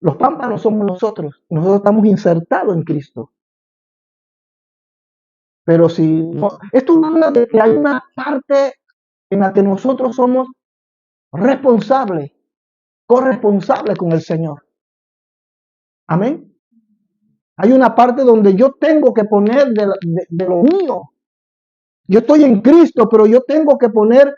[SPEAKER 1] los pámpanos somos nosotros. Nosotros estamos insertados en Cristo. Pero si esto habla de que hay una parte en la que nosotros somos responsables, corresponsables con el Señor. Amén. Hay una parte donde yo tengo que poner de lo mío. Yo estoy en Cristo, pero yo tengo que poner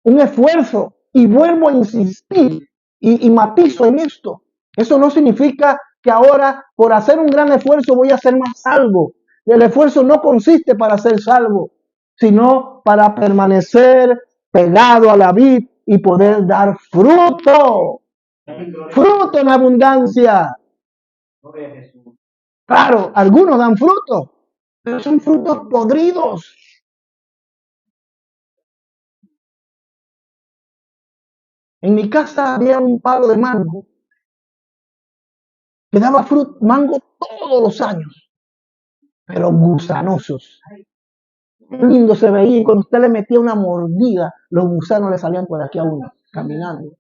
[SPEAKER 1] un esfuerzo y vuelvo a insistir y matizo en esto. Eso no significa que ahora por hacer un gran esfuerzo voy a ser más salvo. El esfuerzo no consiste para ser salvo, sino para permanecer pegado a la vid y poder dar fruto. Fruto en abundancia. Claro, algunos dan fruto, pero son frutos podridos. En mi casa había un palo de mango que daba mango todos los años, pero gusanosos. Qué lindo se veía y cuando usted le metía una mordida, los gusanos le salían por aquí a uno, caminando.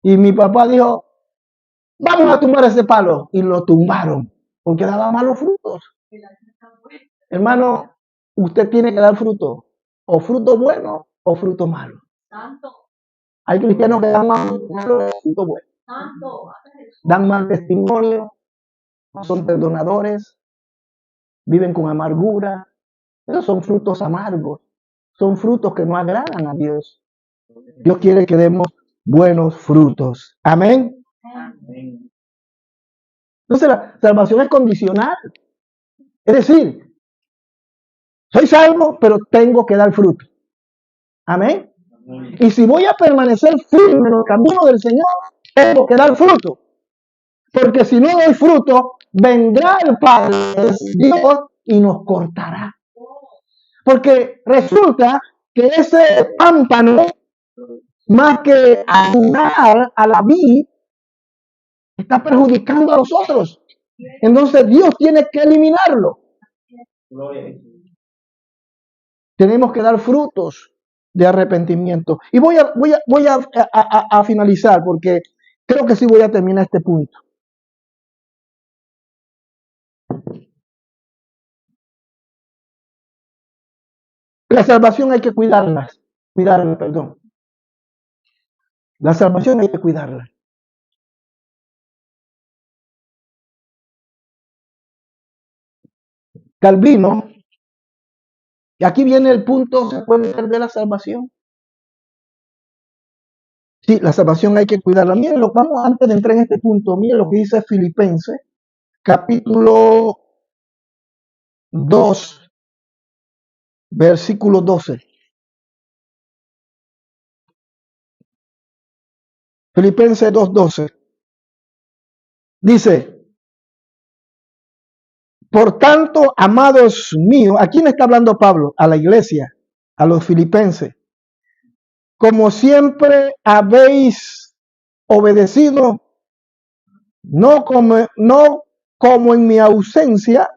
[SPEAKER 1] Y mi papá dijo, Vamos a tumbar ese palo. Y lo tumbaron porque daba malos frutos. Hermano, usted tiene que dar fruto. O fruto bueno o fruto malo. Hay cristianos que dan mal fruto bueno. Dan mal testimonio. No son perdonadores. Viven con amargura. Esos son frutos amargos. Son frutos que no agradan a Dios. Dios quiere que demos buenos frutos. Amén. Amén. Entonces la salvación es condicional. Es decir, soy salvo, pero tengo que dar fruto. Amén. Amén. Y si voy a permanecer firme en el camino del Señor, tengo que dar fruto. Porque si no doy fruto, vendrá el Padre, Dios, y nos cortará. Porque resulta que ese pámpano, más que ayudar a la vid, está perjudicando a los otros. Entonces Dios tiene que eliminarlo. Tenemos que dar frutos de arrepentimiento. Y voy a finalizar porque creo que sí voy a terminar este punto. La salvación hay que cuidarla. La salvación hay que cuidarla. Calvino, y aquí viene el punto, ¿se puede perder la salvación? Sí, la salvación hay que cuidarla. Miren, vamos antes de entrar en este punto, miren lo que dice Filipenses, capítulo 2, versículo 12. Filipenses 2:12. Dice, por tanto, amados míos, ¿a quién está hablando Pablo? A la iglesia, a los filipenses. Como siempre habéis obedecido, no como en mi ausencia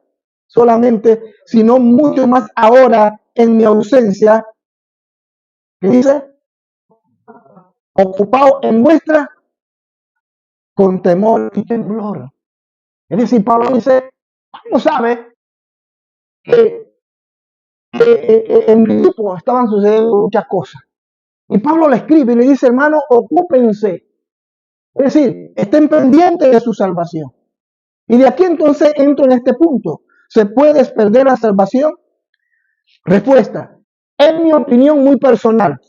[SPEAKER 1] solamente, sino mucho más ahora en mi ausencia. ¿Qué dice? Ocupado en vuestra con temor y temblor. Es decir, Pablo dice, Pablo sabe que en mi grupo estaban sucediendo muchas cosas. Y Pablo le escribe y le dice, hermano, ocúpense. Es decir, estén pendientes de su salvación. Y de aquí entonces entro en este punto. ¿Se puede perder la salvación? Respuesta. En mi opinión muy personal,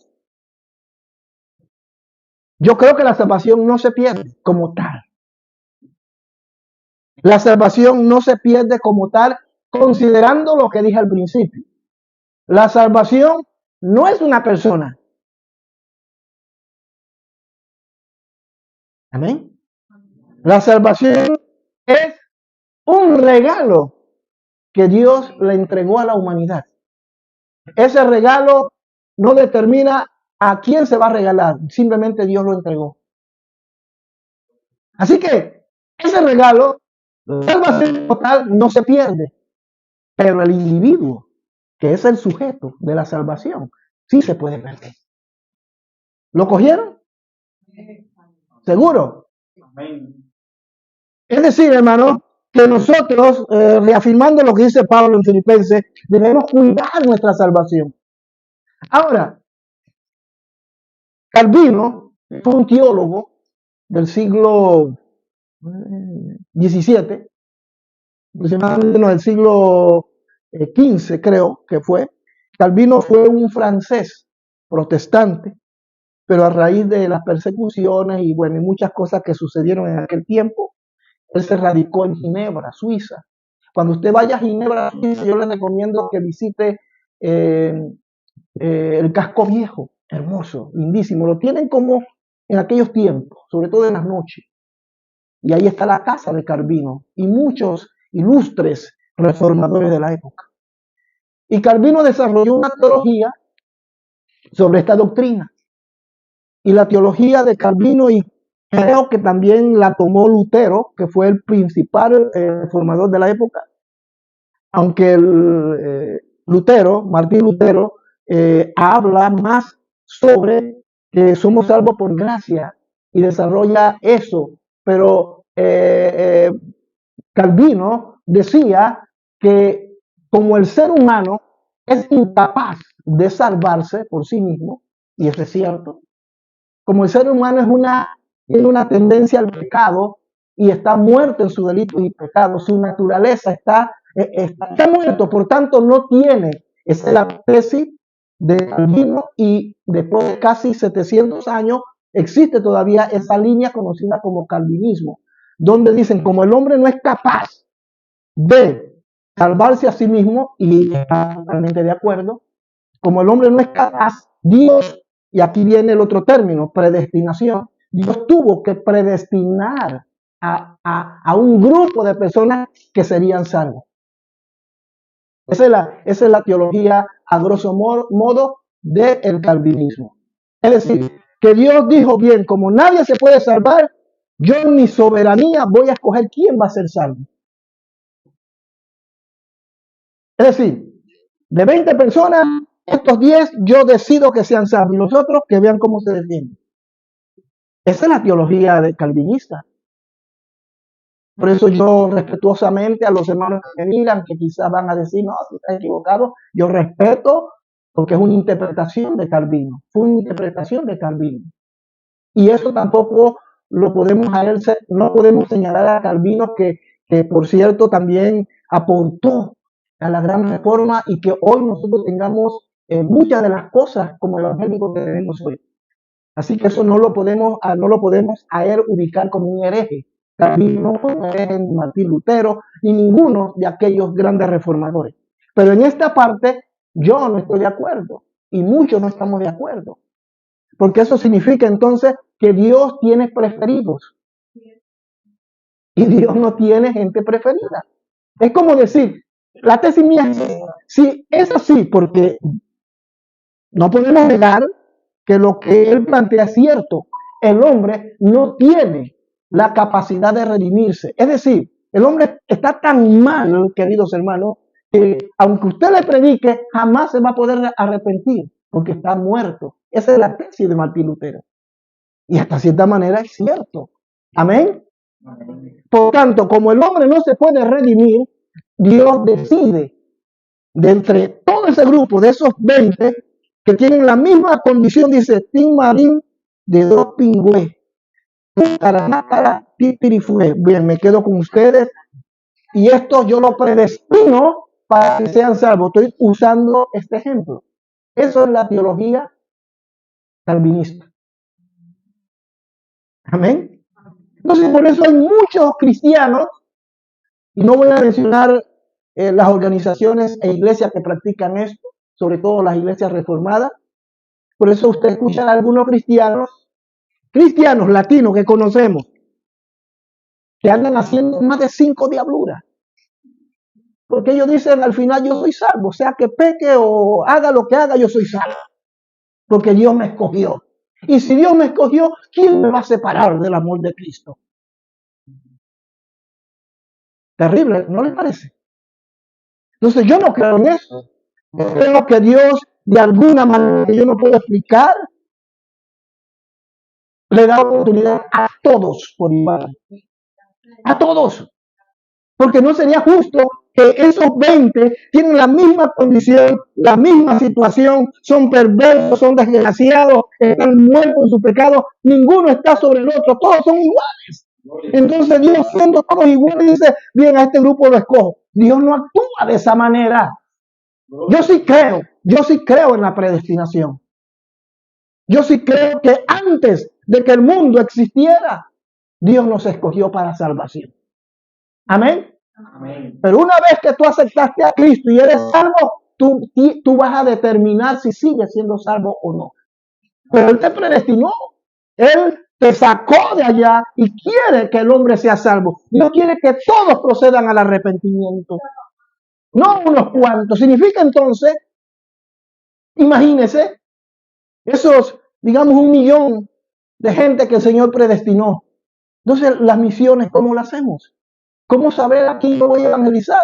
[SPEAKER 1] yo creo que la salvación no se pierde como tal. La salvación no se pierde como tal, considerando lo que dije al principio. La salvación no es una persona. Amén. La salvación es un regalo que Dios le entregó a la humanidad. Ese regalo no determina a quién se va a regalar, simplemente Dios lo entregó. Así que ese regalo, la salvación total, no se pierde, pero el individuo, que es el sujeto de la salvación, sí se puede perder. ¿Lo cogieron? ¿Seguro? Es decir, hermano, que nosotros, reafirmando lo que dice Pablo en Filipenses, debemos cuidar nuestra salvación. Ahora, Calvino fue un teólogo del siglo XVII, aproximadamente del siglo XV, creo que fue. Calvino fue un francés protestante, pero a raíz de las persecuciones y bueno, y muchas cosas que sucedieron en aquel tiempo, él se radicó en Ginebra, Suiza. Cuando usted vaya a Ginebra, Suiza, yo le recomiendo que visite el casco viejo, hermoso, lindísimo. Lo tienen como en aquellos tiempos, sobre todo en las noches. Y ahí está la casa de Calvino y muchos ilustres reformadores de la época. Y Calvino desarrolló una teología sobre esta doctrina. Y la teología de Calvino, y creo que también la tomó Lutero, que fue el principal reformador de la época, aunque Martín Lutero, habla más sobre que somos salvos por gracia y desarrolla eso, pero eh, Calvino decía que como el ser humano es incapaz de salvarse por sí mismo, y eso es cierto, como el ser humano tiene una tendencia al pecado y está muerto en sus delitos y pecados, su naturaleza está muerto, por tanto no tiene, esa es la tesis de Calvino, y después de casi 700 años existe todavía esa línea conocida como calvinismo, donde dicen como el hombre no es capaz de salvarse a sí mismo, y está totalmente de acuerdo, como el hombre no es capaz, Dios, y aquí viene el otro término, predestinación, Dios tuvo que predestinar a un grupo de personas que serían salvos. Esa es la teología a grosso modo del calvinismo. Es decir, que Dios dijo, bien, como nadie se puede salvar, yo en mi soberanía voy a escoger quién va a ser salvo. Es decir, de 20 personas, estos 10 yo decido que sean salvos, los otros que vean cómo se defienden. Esa es la teología de calvinista. Por eso yo respetuosamente a los hermanos que me miran, que quizás van a decir, no, tú estás equivocado, yo respeto porque es una interpretación de Calvino, fue una interpretación de Calvino. Y eso tampoco lo podemos no podemos señalar a Calvino que por cierto también aportó a la gran reforma y que hoy nosotros tengamos muchas de las cosas como evangélicos que tenemos hoy. Así que eso no lo podemos a él ubicar como un hereje. Calvino no fue un hereje, ni Martín Lutero, ni ninguno de aquellos grandes reformadores. Pero en esta parte yo no estoy de acuerdo y muchos no estamos de acuerdo. Porque eso significa entonces que Dios tiene preferidos y Dios no tiene gente preferida. Es como decir, la tesis mía es, sí, es así, porque no podemos negar que lo que él plantea es cierto. El hombre no tiene la capacidad de redimirse. Es decir, el hombre está tan mal, queridos hermanos, que aunque usted le predique, jamás se va a poder arrepentir, porque está muerto. Esa es la tesis de Martín Lutero. Y hasta cierta manera es cierto. Amén. Por tanto, como el hombre no se puede redimir, Dios decide de entre todo ese grupo de esos 20 que tienen la misma condición, dice Tim Marín de dos pingües. Bien, me quedo con ustedes y esto yo lo predestino para que sean salvos. Estoy usando este ejemplo. Eso es la teología calvinista. Amén. Entonces, por eso hay muchos cristianos, y no voy a mencionar las organizaciones e iglesias que practican esto, sobre todo las iglesias reformadas. Por eso usted escucha a algunos cristianos latinos que conocemos, que andan haciendo más de 5 diabluras. Porque ellos dicen al final yo soy salvo, sea que peque o haga lo que haga, yo soy salvo. Porque Dios me escogió. Y si Dios me escogió, ¿quién me va a separar del amor de Cristo? Terrible, ¿no les parece? Entonces yo no creo en eso. Yo creo que Dios, de alguna manera que yo no puedo explicar, le da oportunidad a todos por igual. A todos. Porque no sería justo que esos 20 tienen la misma condición, la misma situación, son perversos, son desgraciados, están muertos en su pecado, ninguno está sobre el otro, todos son iguales. Entonces Dios, siendo todos iguales, dice, bien, a este grupo lo escojo. Dios no actúa de esa manera. Yo sí creo en la predestinación. Yo sí creo que antes de que el mundo existiera, Dios nos escogió para salvación. Amén. Amén. Pero una vez que tú aceptaste a Cristo y eres salvo, tú vas a determinar si sigues siendo salvo o no. Pero Él te predestinó. Él te sacó de allá y quiere que el hombre sea salvo. Dios quiere que todos procedan al arrepentimiento. No unos cuantos. Significa entonces, imagínese, esos, digamos, 1 millón de gente que el Señor predestinó. Entonces, las misiones, ¿cómo las hacemos? ¿Cómo saber a quién yo voy a evangelizar?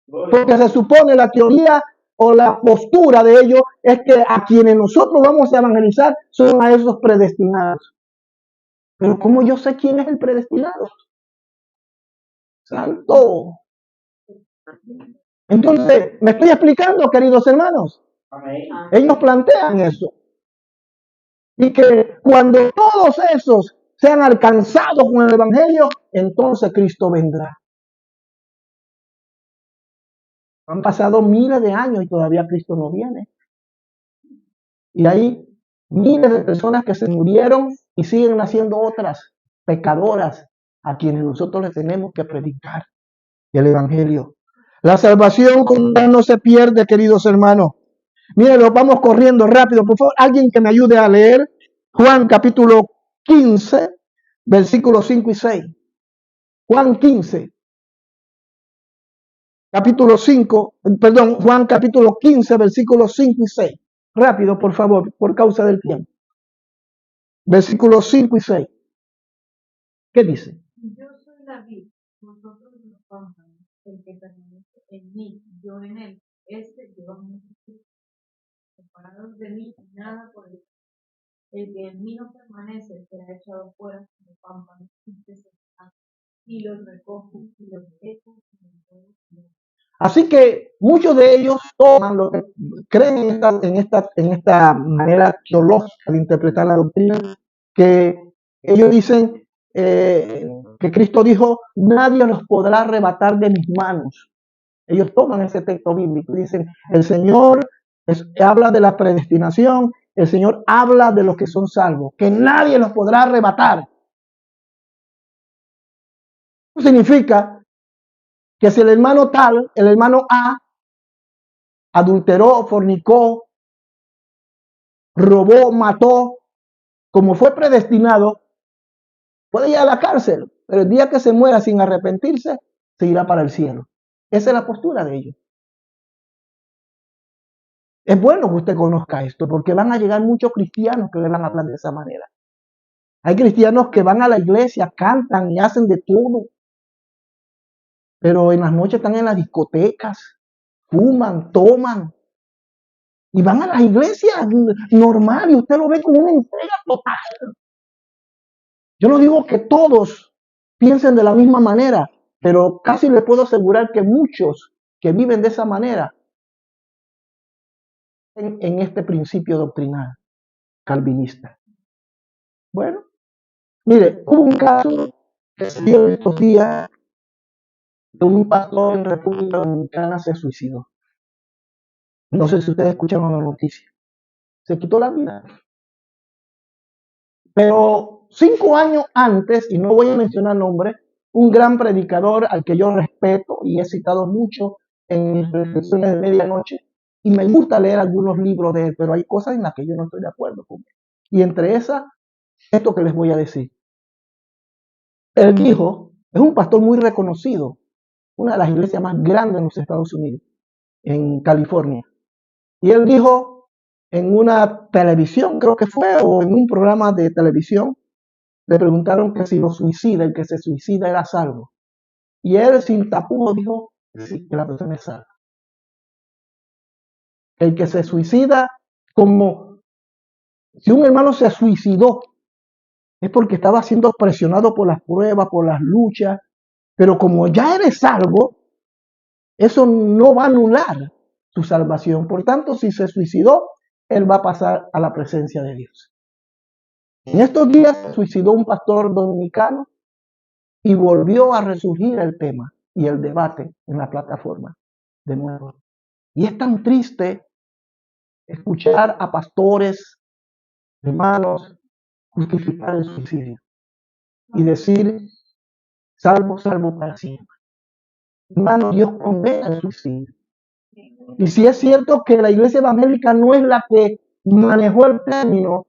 [SPEAKER 1] Porque se supone la teoría o la postura de ellos es que a quienes nosotros vamos a evangelizar son a esos predestinados. Pero ¿cómo yo sé quién es el predestinado? Santo. Entonces, ¿me estoy explicando, queridos hermanos?
[SPEAKER 3] Amén.
[SPEAKER 1] Ellos plantean eso. Y que cuando todos esos sean alcanzados con el Evangelio, entonces Cristo vendrá. Han pasado miles de años y todavía Cristo no viene. Y hay miles de personas que se murieron y siguen naciendo otras pecadoras a quienes nosotros les tenemos que predicar el Evangelio. La salvación con Dios no se pierde, queridos hermanos. Miren, vamos corriendo rápido. Por favor, alguien que me ayude a leer Juan capítulo 15, versículos 5 y 6. Juan 15, capítulo 5, perdón, Juan capítulo 15, versículos 5 y 6. Rápido, por favor, por causa del tiempo. Versículos 5 y 6. ¿Qué dice?
[SPEAKER 2] Yo soy la vid, vosotros los pámpanos. El que permanece en mí, yo en él, este lleva mucho fruto. Separados de mí, nada por el que en mí no permanece será echado fuera como pámpano y se secará. Y los recojo y los echo en el fuego.
[SPEAKER 1] Así que muchos de ellos toman lo que creen en esta manera teológica de interpretar la doctrina, que ellos dicen que Cristo dijo, nadie los podrá arrebatar de mis manos. Ellos toman ese texto bíblico y dicen, el Señor habla de la predestinación, el Señor habla de los que son salvos, que nadie los podrá arrebatar. Eso significa que si el hermano tal, el hermano A, adulteró, fornicó, robó, mató, como fue predestinado, puede ir a la cárcel, pero el día que se muera sin arrepentirse, se irá para el cielo. Esa es la postura de ellos. Es bueno que usted conozca esto, porque van a llegar muchos cristianos que le van a hablar de esa manera. Hay cristianos que van a la iglesia, cantan y hacen de todo, pero en las noches están en las discotecas, fuman, toman, y van a las iglesias normal y usted lo ve como una entrega total. Yo no digo que todos piensen de la misma manera, pero casi le puedo asegurar que muchos que viven de esa manera en este principio doctrinal calvinista. Bueno, mire, hubo un caso que se dio estos días de un pastor en República Dominicana se suicidó. No sé si ustedes escucharon la noticia. Se quitó la vida. Pero 5 años antes, y no voy a mencionar nombres, un gran predicador al que yo respeto y he citado mucho en mis reflexiones de medianoche, y me gusta leer algunos libros de él, pero hay cosas en las que yo no estoy de acuerdo con él. Y entre esas, esto que les voy a decir. Él dijo, es un pastor muy reconocido, una de las iglesias más grandes en los Estados Unidos, en California. Y él dijo en una televisión, creo que fue, o en un programa de televisión, le preguntaron que si el que se suicida era salvo. Y él sin tapujos dijo sí, que la persona es salva. El que se suicida, como si un hermano se suicidó, es porque estaba siendo presionado por las pruebas, por las luchas, pero como ya eres salvo, eso no va a anular su salvación. Por tanto, si se suicidó, él va a pasar a la presencia de Dios. En estos días se suicidó un pastor dominicano y volvió a resurgir el tema y el debate en la plataforma de nuevo. Y es tan triste escuchar a pastores, hermanos, justificar el suicidio y decir, salvo, salvo para siempre. Hermano, Dios condena el suicidio. Y si es cierto que la iglesia evangélica no es la que manejó el término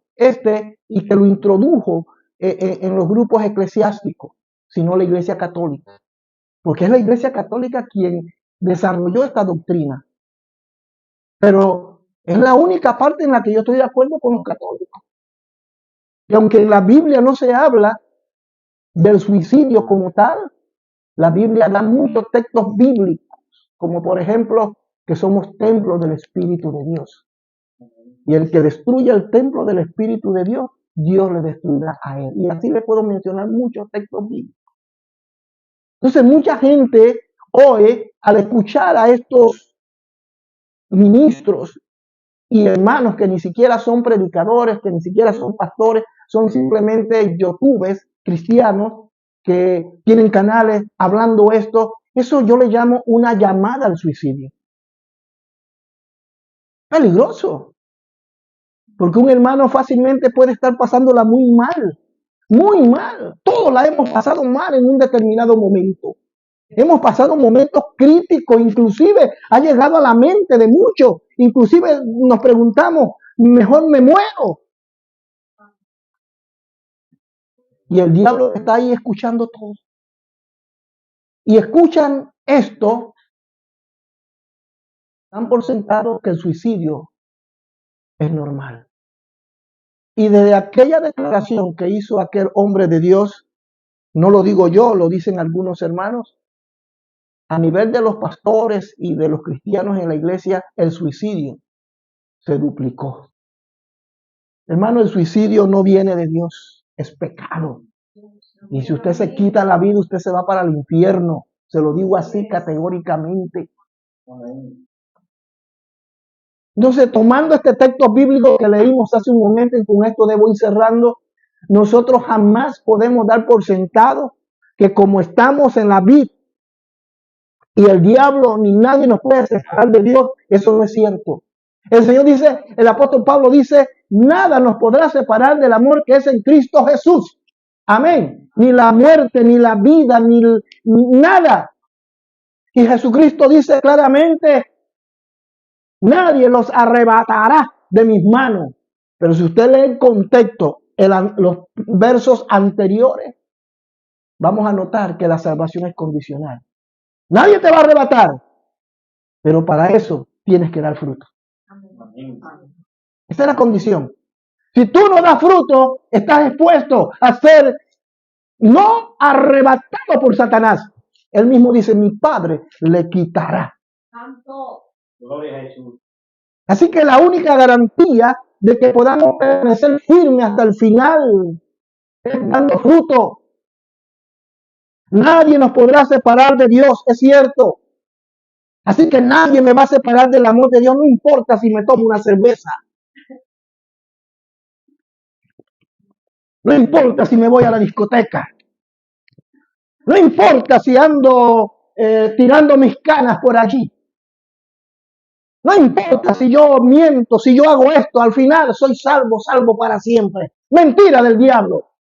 [SPEAKER 1] y que lo introdujo en los grupos eclesiásticos, sino la iglesia católica. Porque es la iglesia católica quien desarrolló esta doctrina. Pero es la única parte en la que yo estoy de acuerdo con los católicos. Y aunque en la Biblia no se habla del suicidio como tal, la Biblia da muchos textos bíblicos, como por ejemplo que somos templos del Espíritu de Dios. Y el que destruya el templo del Espíritu de Dios, Dios le destruirá a él. Y así le puedo mencionar muchos textos bíblicos. Entonces mucha gente hoy, al escuchar a estos ministros y hermanos que ni siquiera son predicadores, que ni siquiera son pastores, son simplemente youtubers cristianos que tienen canales hablando esto, eso yo le llamo una llamada al suicidio. Peligroso, porque un hermano fácilmente puede estar pasándola muy mal, muy mal. Todos la hemos pasado mal en un determinado momento. Hemos pasado momentos críticos, inclusive ha llegado a la mente de muchos, inclusive nos preguntamos, mejor me muero. Y el diablo está ahí escuchando todo. Y escuchan esto, dan por sentado que el suicidio es normal. Y desde aquella declaración que hizo aquel hombre de Dios, no lo digo yo, lo dicen algunos hermanos, a nivel de los pastores y de los cristianos en la iglesia, el suicidio se duplicó. Hermano, el suicidio no viene de Dios, es pecado. Y si usted se quita la vida, usted se va para el infierno. Se lo digo así categóricamente. Entonces, tomando este texto bíblico que leímos hace un momento, y con esto debo ir cerrando, nosotros jamás podemos dar por sentado que como estamos en la vid y el diablo ni nadie nos puede separar de Dios, eso no es cierto. El Señor dice, el apóstol Pablo dice, nada nos podrá separar del amor que es en Cristo Jesús. Amén. Ni la muerte, ni la vida, ni nada. Y Jesucristo dice claramente, nadie los arrebatará de mis manos. Pero si usted lee el contexto, los versos anteriores, vamos a notar que la salvación es condicional. Nadie te va a arrebatar, pero para eso tienes que dar fruto. Esa es la condición. Si tú no das fruto, estás expuesto a ser no arrebatado por Satanás. Él mismo dice, mi Padre le quitará. Gloria a Jesús. Así que la única garantía de que podamos permanecer firmes hasta el final es dando fruto. Nadie nos podrá separar de Dios, es cierto. Así que nadie me va a separar del amor de Dios, no importa si me tomo una cerveza. No importa si me voy a la discoteca. No importa si ando tirando mis canas por allí. No importa si yo miento, si yo hago esto, al final soy salvo, salvo para siempre. Mentira del diablo.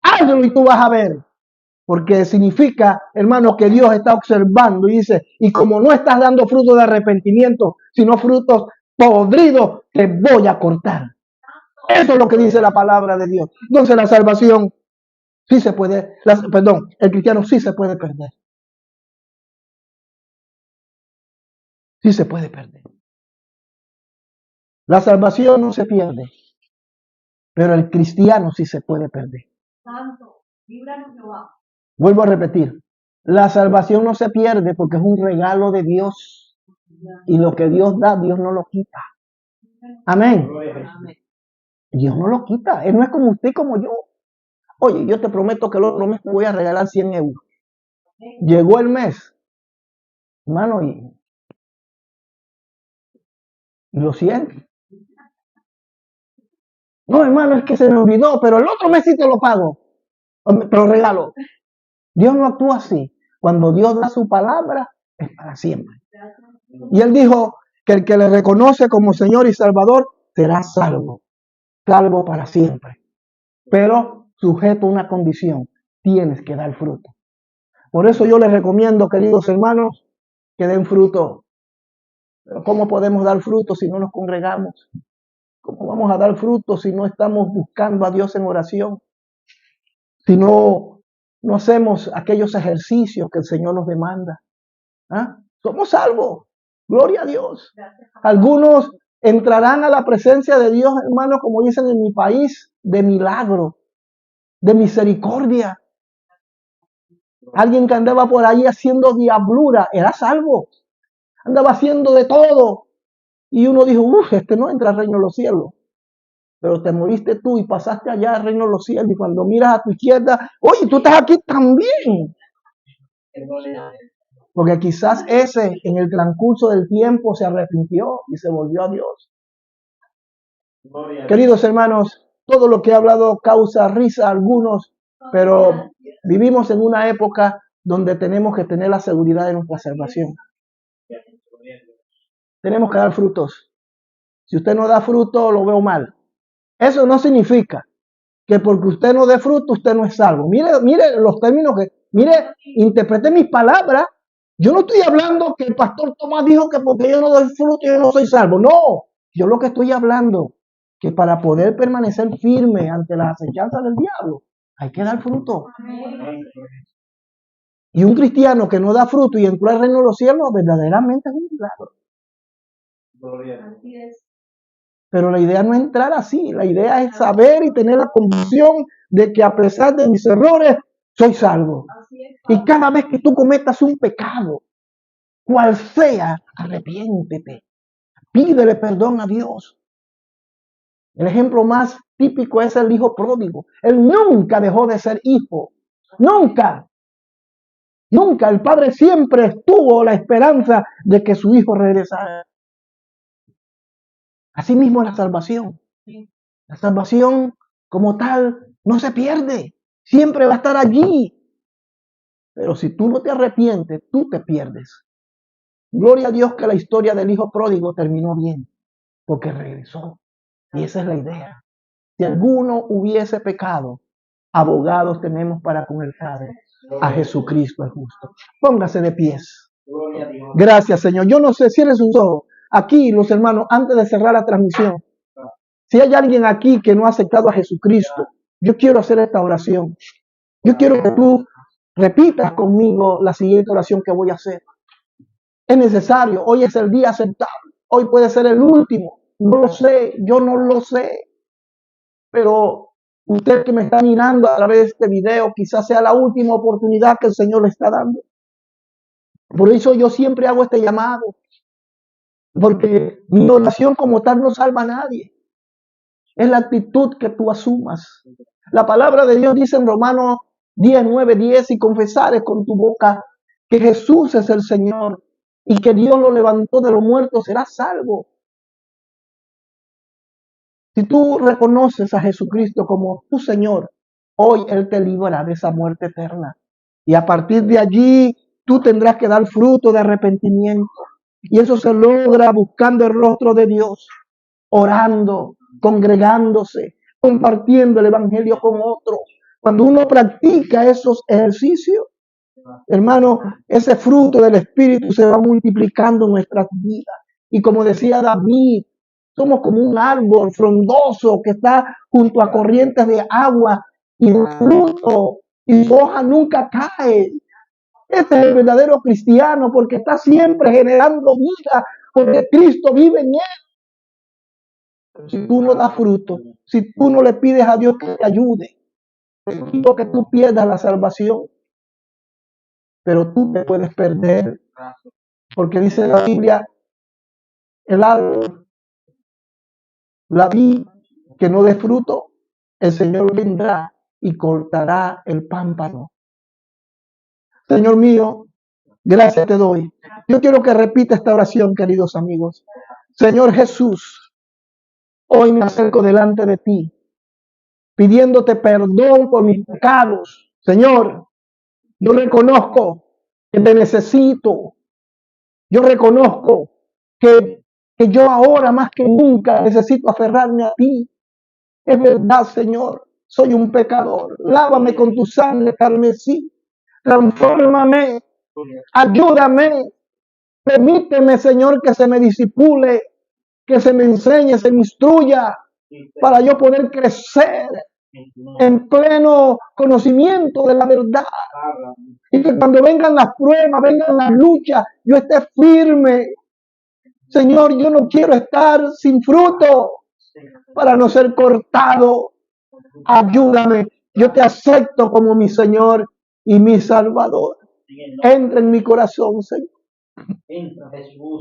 [SPEAKER 1] Hazlo y tú vas a ver. Porque significa, hermano, que Dios está observando y dice, y como no estás dando fruto de arrepentimiento, sino frutos podridos, te voy a cortar. Eso es lo que dice la palabra de Dios. Entonces la salvación sí se puede, el cristiano sí se puede perder. Sí se puede perder. La salvación no se pierde, pero el cristiano sí se puede perder.
[SPEAKER 2] Santo, líbranos Jehová.
[SPEAKER 1] Vuelvo a repetir, la salvación no se pierde porque es un regalo de Dios. Y lo que Dios da, Dios no lo quita. Amén. Dios no lo quita. Él no es como usted y como yo. Oye, yo te prometo que el otro mes te voy a regalar 100 euros. Llegó el mes, hermano, y lo siento. No, hermano, es que se me olvidó, pero el otro mes sí te lo pago. Te lo regalo. Dios no actúa así. Cuando Dios da su palabra, es para siempre. Y Él dijo que el que le reconoce como Señor y Salvador será salvo. Salvo para siempre. Pero sujeto a una condición. Tienes que dar fruto. Por eso yo les recomiendo, queridos hermanos, que den fruto. Pero ¿cómo podemos dar fruto si no nos congregamos? ¿Cómo vamos a dar fruto si no estamos buscando a Dios en oración? Si no hacemos aquellos ejercicios que el Señor nos demanda. ¿Ah? Somos salvos. Gloria a Dios. Algunos entrarán a la presencia de Dios, hermanos, como dicen en mi país, de milagro, de misericordia. Alguien que andaba por ahí haciendo diablura, era salvo. Andaba haciendo de todo. Y uno dijo, este no entra al reino de los cielos. Pero te moriste tú y pasaste allá al reino de los cielos. Y cuando miras a tu izquierda, oye, tú estás aquí también. Porque quizás ese en el transcurso del tiempo se arrepintió y se volvió a Dios. Queridos hermanos, todo lo que he hablado causa risa a algunos, pero vivimos en una época donde tenemos que tener la seguridad de nuestra salvación. Tenemos que dar frutos. Si usted no da fruto, lo veo mal. Eso no significa que porque usted no dé fruto, usted no es salvo. Mire los términos interprete mis palabras. Yo no estoy hablando que el pastor Tomás dijo que porque yo no doy fruto, yo no soy salvo. No, yo lo que estoy hablando, que para poder permanecer firme ante las acechanzas del diablo, hay que dar fruto. Y un cristiano que no da fruto y entró al reino de los cielos, verdaderamente es un milagro.
[SPEAKER 2] Así es.
[SPEAKER 1] Pero la idea no es entrar así, la idea es saber y tener la convicción de que a pesar de mis errores, soy salvo. Y cada vez que tú cometas un pecado, cual sea, arrepiéntete, pídele perdón a Dios. El ejemplo más típico es el hijo pródigo. Él nunca dejó de ser hijo, nunca. Nunca, el padre siempre tuvo la esperanza de que su hijo regresara. Asimismo la salvación. La salvación como tal no se pierde. Siempre va a estar allí. Pero si tú no te arrepientes, tú te pierdes. Gloria a Dios que la historia del hijo pródigo terminó bien. Porque regresó. Y esa es la idea. Si alguno hubiese pecado, abogados tenemos para con el Padre. A Jesucristo el justo. Póngase de pies. Gracias, Señor. Yo no sé, cierre sus ojos. Aquí, los hermanos, antes de cerrar la transmisión, si hay alguien aquí que no ha aceptado a Jesucristo, yo quiero hacer esta oración. Yo quiero que tú repitas conmigo la siguiente oración que voy a hacer. Es necesario. Hoy es el día aceptable. Hoy puede ser el último. No lo sé. Yo no lo sé. Pero usted que me está mirando a través de este video, quizás sea la última oportunidad que el Señor le está dando. Por eso yo siempre hago este llamado. Porque mi oración como tal no salva a nadie. Es la actitud que tú asumas. La palabra de Dios dice en Romanos 10:9-10, y confesares con tu boca que Jesús es el Señor y que Dios lo levantó de los muertos, serás salvo. Si tú reconoces a Jesucristo como tu Señor, hoy Él te libra de esa muerte eterna. Y a partir de allí, tú tendrás que dar fruto de arrepentimiento. Y eso se logra buscando el rostro de Dios, orando, congregándose, compartiendo el Evangelio con otros. Cuando uno practica esos ejercicios, hermano, ese fruto del Espíritu se va multiplicando en nuestras vidas. Y como decía David, somos como un árbol frondoso que está junto a corrientes de agua y el fruto y su hoja nunca cae. Este es el verdadero cristiano porque está siempre generando vida, porque Cristo vive en él. Si tú no das fruto, si tú no le pides a Dios que te ayude, digo que tú pierdas la salvación, pero tú te puedes perder, porque dice la Biblia, el árbol, la vid que no dé fruto, el Señor vendrá y cortará el pámpano. Señor mío, gracias te doy. Yo quiero que repita esta oración, queridos amigos. Señor Jesús, hoy me acerco delante de ti, pidiéndote perdón por mis pecados. Señor, yo reconozco que te necesito. Yo reconozco que yo ahora más que nunca necesito aferrarme a ti. Es verdad, Señor, soy un pecador. Lávame con tu sangre carmesí. Transfórmame, ayúdame. Permíteme, Señor, que se me disipule, que se me enseñe, se me instruya, para yo poder crecer en pleno conocimiento de la verdad. Y que cuando vengan las pruebas, vengan las luchas, yo esté firme. Señor, yo no quiero estar sin fruto para no ser cortado. Ayúdame. Yo te acepto como mi Señor y mi Salvador. Entra en mi corazón, Señor.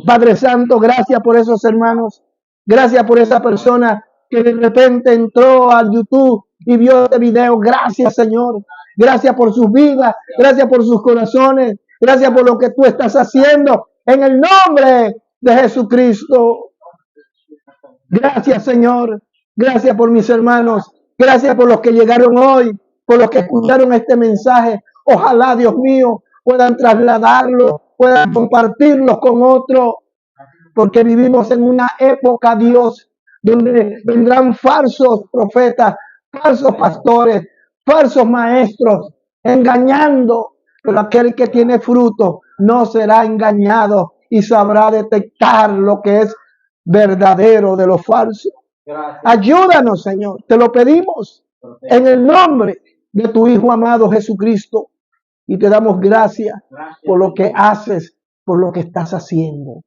[SPEAKER 1] Padre Santo, gracias por esos hermanos. Gracias por esa persona que de repente entró al YouTube y vio este video. Gracias, Señor. Gracias por sus vidas. Gracias por sus corazones. Gracias por lo que tú estás haciendo en el nombre de Jesucristo. Gracias, Señor. Gracias por mis hermanos. Gracias por los que llegaron hoy, por los que escucharon este mensaje. Ojalá, Dios mío, puedan trasladarlo, puedan compartirlo con otros, porque vivimos en una época, Dios, donde vendrán falsos profetas, falsos pastores, falsos maestros, engañando, pero aquel que tiene fruto no será engañado y sabrá detectar lo que es verdadero de lo falso. Ayúdanos, Señor, te lo pedimos en el nombre de tu Hijo amado Jesucristo, y te damos gracias por lo que haces, por lo que estás haciendo.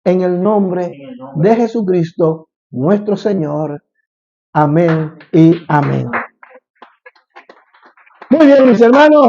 [SPEAKER 1] En el nombre de Jesucristo, nuestro Señor. Amén y amén. Muy bien, mis hermanos.